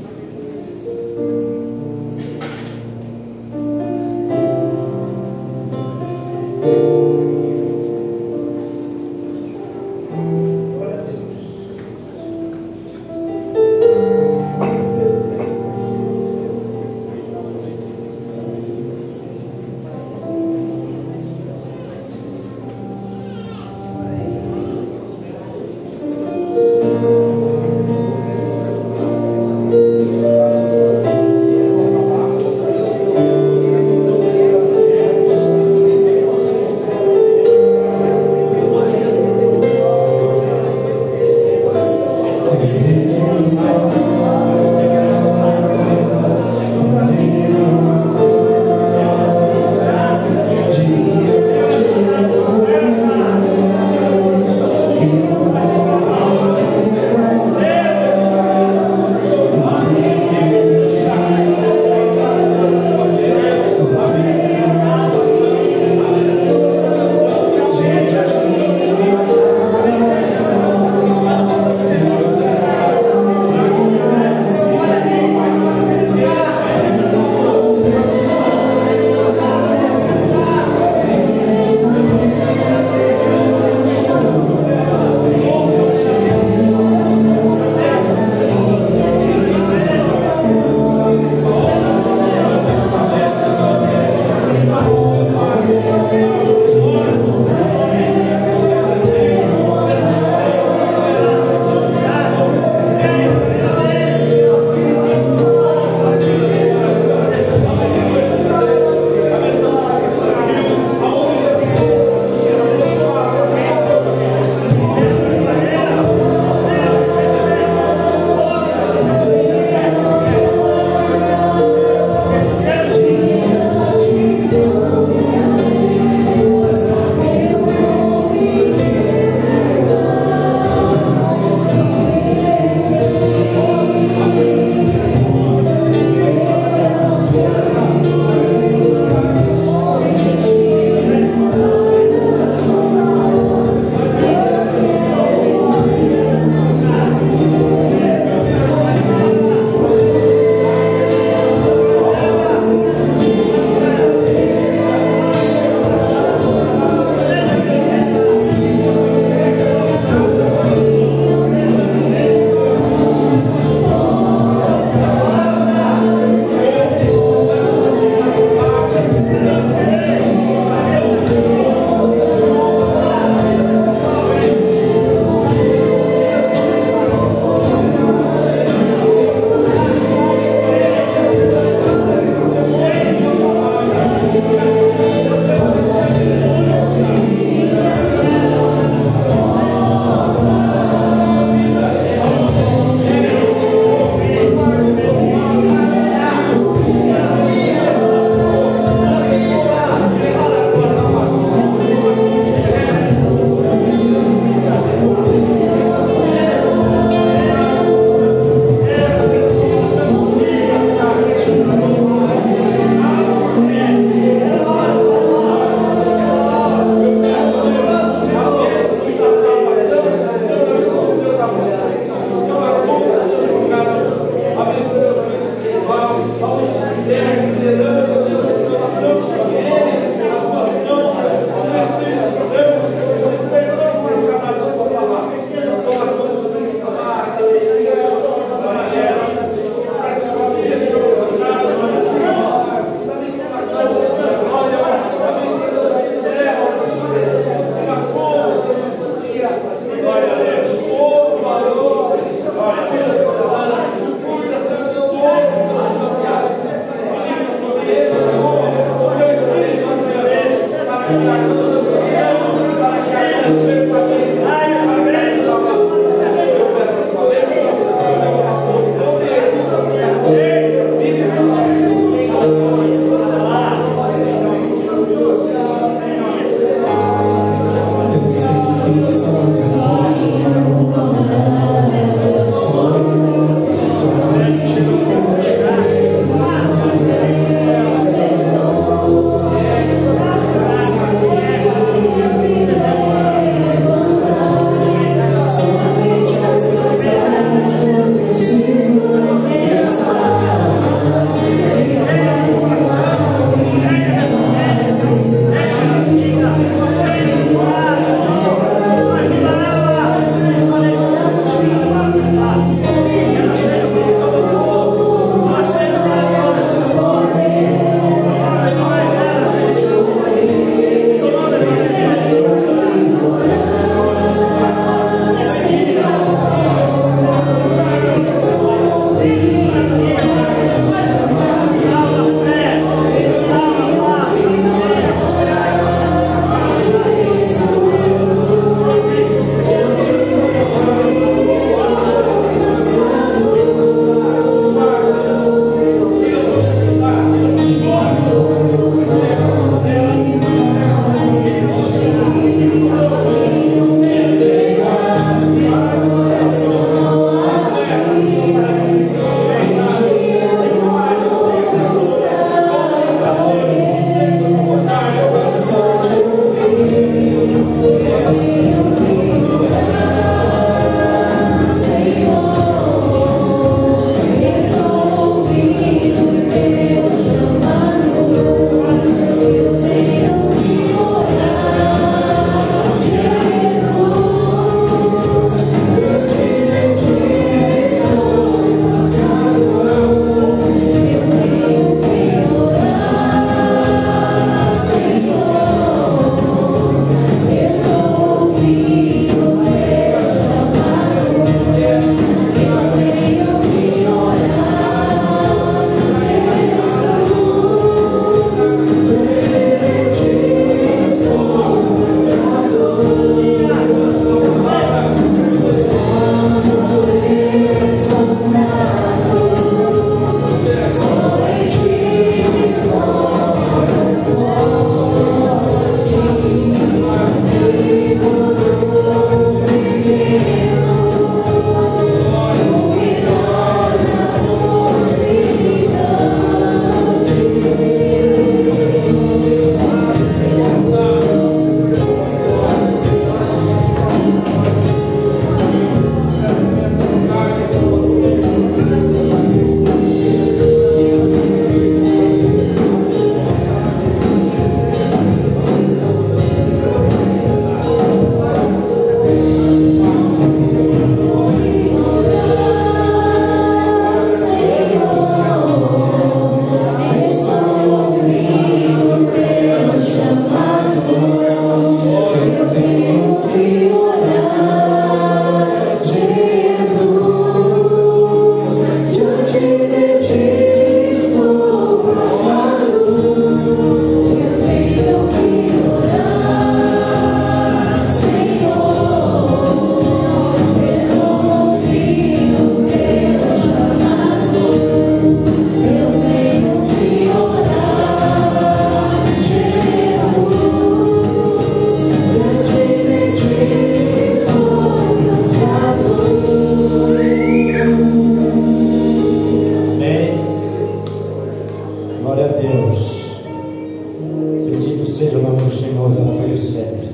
seja o nome do Senhor, pelo sempre.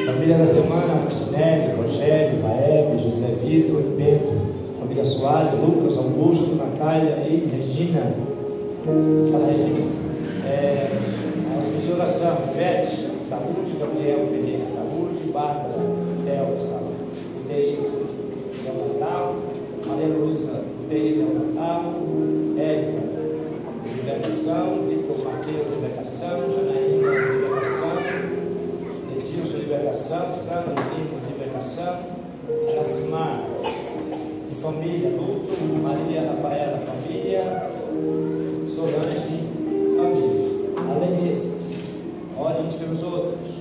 Família da semana, Marcinelli, Rogério, Baebe, José Vitor e Bento. Família Soares, Lucas, Augusto, Natália e Regina. Fala, Regina. Nós pedimos oração. Ivete, saúde. Gabriel Ferreira, saúde. Bárbara, Theo, saúde. UTI, Neonatal. Maria Luísa, UTI, Neonatal. Érica, libertação. Vitor Mateus, libertação. Janaína, libertação. Edilson, libertação. Sandra, libertação. Gracimar e família, luto. Maria Rafaela, família. Solange, família. Além desses, ore uns pelos outros.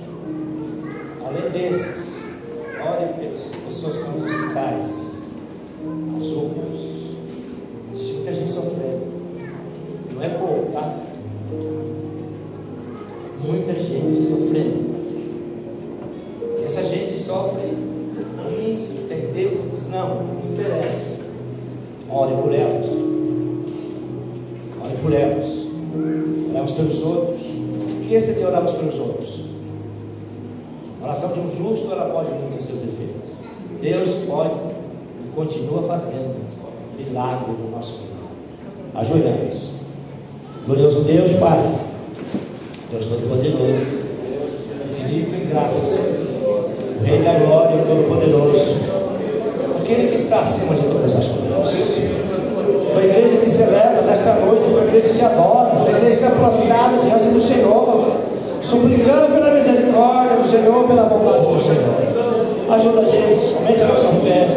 Além desses, ore pelas pessoas que estão nos hospitais, as outras. Existe muita gente sofrendo. Não é pouco, tá? Muita gente sofrendo. E essa gente sofre. Uns tem Deus, outros não interessa. Ore por elas. Ore por elas. Oramos pelos outros. Esqueça de orarmos pelos outros. A oração de um justo, ela pode muito os seus efeitos. Deus pode e continua fazendo milagre no nosso meio. Ajoelhamos. Glorioso Deus, Pai, Deus Todo-Poderoso, infinito em graça, o Rei da Glória, o Todo-Poderoso, aquele que está acima de todas as coisas. Tua igreja te celebra nesta noite, tua igreja te adora, tua igreja está prostrada diante do Senhor, suplicando pela misericórdia do Senhor, pela bondade do Senhor. Ajuda a gente, aumente a nossa fé,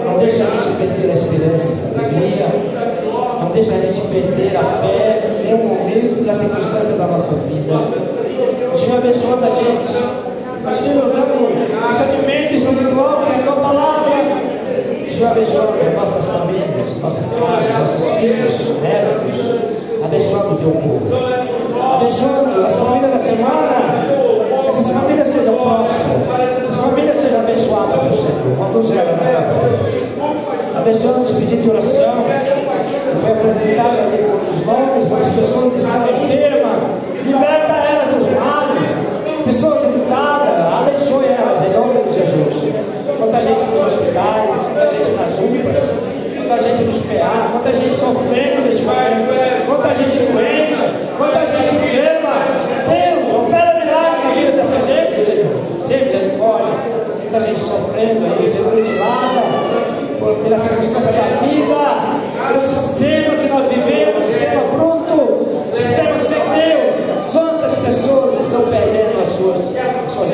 não deixa a gente perder a esperança, a alegria, não deixa a gente perder a fé em nenhum momento da circunstância da nossa vida. Continua abençoando a gente, continua usando esse alimento espiritual que é a tua palavra. Continua abençoando nossas famílias, nossas casas, nossos filhos, netos, abençoando o teu povo, abençoando as famílias da semana, que essas famílias sejam prósperas, essas famílias sejam abençoadas pelo Senhor, conduz ela na tua presença, abençoando os pedidos de oração, que foi apresentado ali com outros nomes, quantas pessoas estão enfermas, liberta elas dos males, pessoas enlutadas, abençoe elas em nome de Jesus. Quanta gente nos hospitais, quanta gente nas UPAs, quanta gente nos PA, quanta gente sofrendo nesse momento, quanta gente doente, quanta gente enferma. Deus, opera milagre na vida dessa gente, Senhor. Tem misericórdia. Quanta gente sofrendo aí, sendo mutilada pela circunstância da vida, pelo sistema que nós vivemos, sistema bruto, sistema sem Deus. Quantas pessoas estão perdendo as suas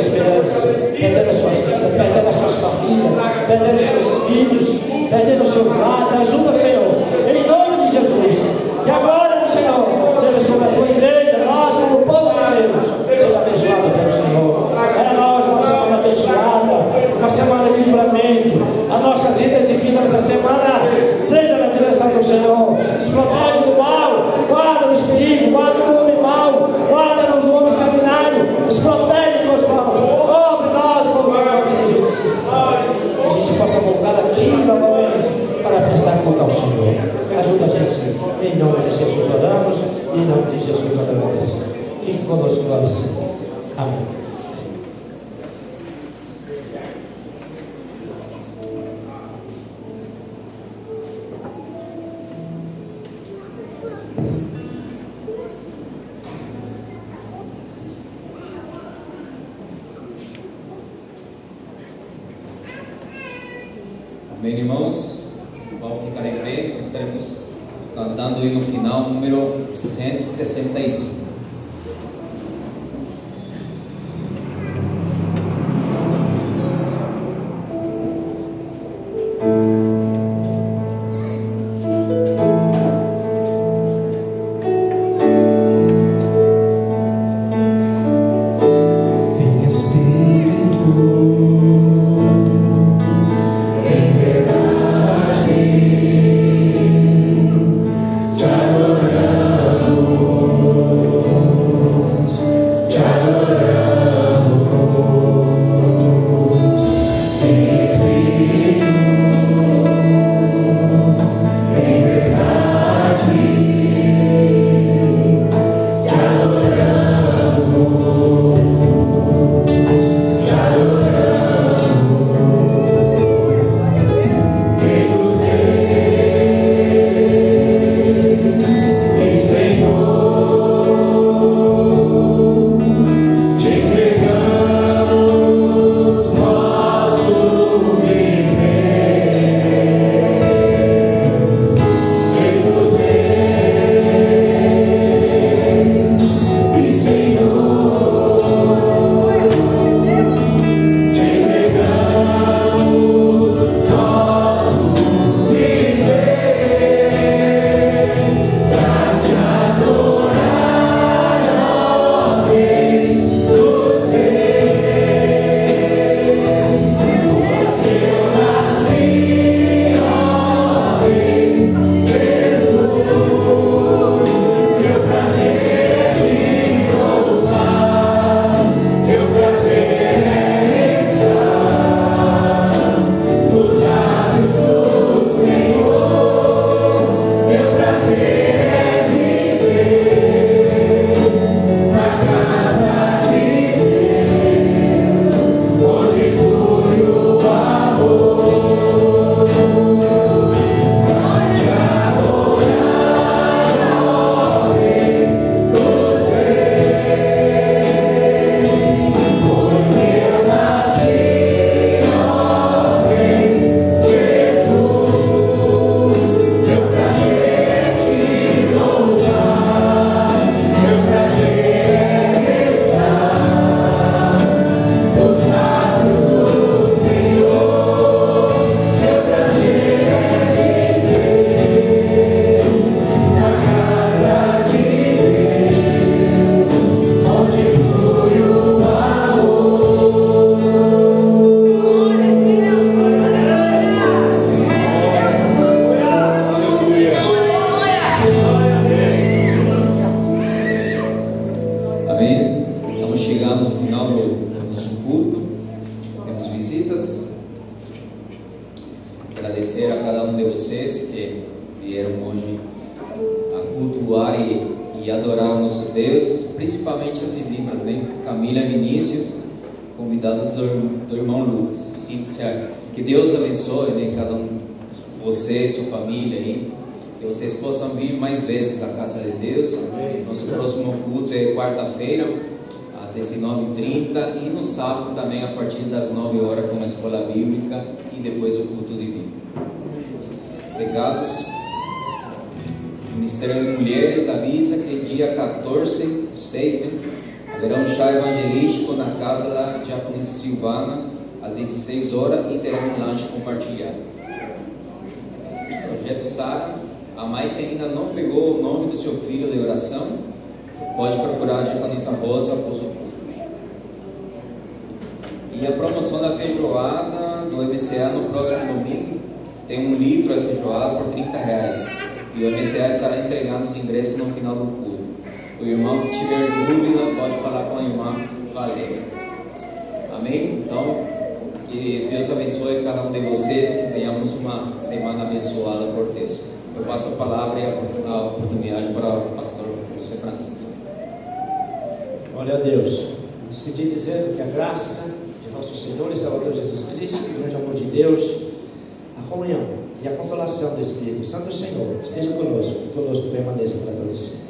esperanças, perdendo as suas vidas, perdendo as suas famílias, perdendo os seus filhos, perdendo os seus lares. Ajuda, Senhor, em nome de Jesus. Que a glória do Senhor seja sobre a tua igreja, nós como povo de Deus, seja abençoado pelo Senhor. É nós uma semana abençoada, uma semana de livramento. As nossas vidas e vidas dessa semana seja na direção do Senhor. Nos protege do mal, guarda nos perigos, guarda do homem mau, guarda nos homens sanguinários, nos protege com os maus. Cobre nós com o manto de justiça. Que a gente possa voltar aqui novamente para prestar conta ao Senhor. Ajuda a gente, em nome de Jesus oramos, e em nome de Jesus nós agradecemos. Fique conosco, glória ao Senhor. Amém.
Amém, irmãos? Vamos ficar em pé, nós estaremos cantando o hino final número 165.
Te adoramos.
Amém? Estamos chegando no final do nosso culto. Temos visitas. Agradecer a cada um de vocês que vieram hoje a cultuar e adorar o nosso Deus, principalmente as visitas, né? Camila e Vinícius, convidados do irmão Lucas. Cíntia, que Deus abençoe, né? Cada um, você, sua família aí, que vocês possam vir mais vezes à casa de Deus. Nosso próximo culto é quarta-feira, às 19h30, e no sábado também a partir das 9 horas com a escola bíblica e depois o culto divino. Recados. O Ministério de Mulheres avisa que dia 14/6, né, haverá um chá evangelístico na casa da diaconisa Silvana às 16 horas e terá um lanche compartilhado. Projeto SAG. A mãe que ainda não pegou o nome do seu filho de oração, pode procurar a diaconisa Rosa após o culto. E a promoção da feijoada do MCA no próximo domingo, tem 1 litro de feijoada por R$30. E o MCA estará entregando os ingressos no final do culto. O irmão que tiver dúvida pode falar com a irmã Valéria. Amém? Então, que Deus abençoe cada um de vocês, que tenhamos uma semana abençoada por Deus. Eu passo a palavra e a oportunidade para o pastor José Francisco.
Glória a Deus. Me despedir dizendo que a graça de nosso Senhor e Salvador Jesus Cristo, o grande amor de Deus, a comunhão e a consolação do Espírito Santo, Senhor, esteja conosco e conosco permaneça para todos sempre.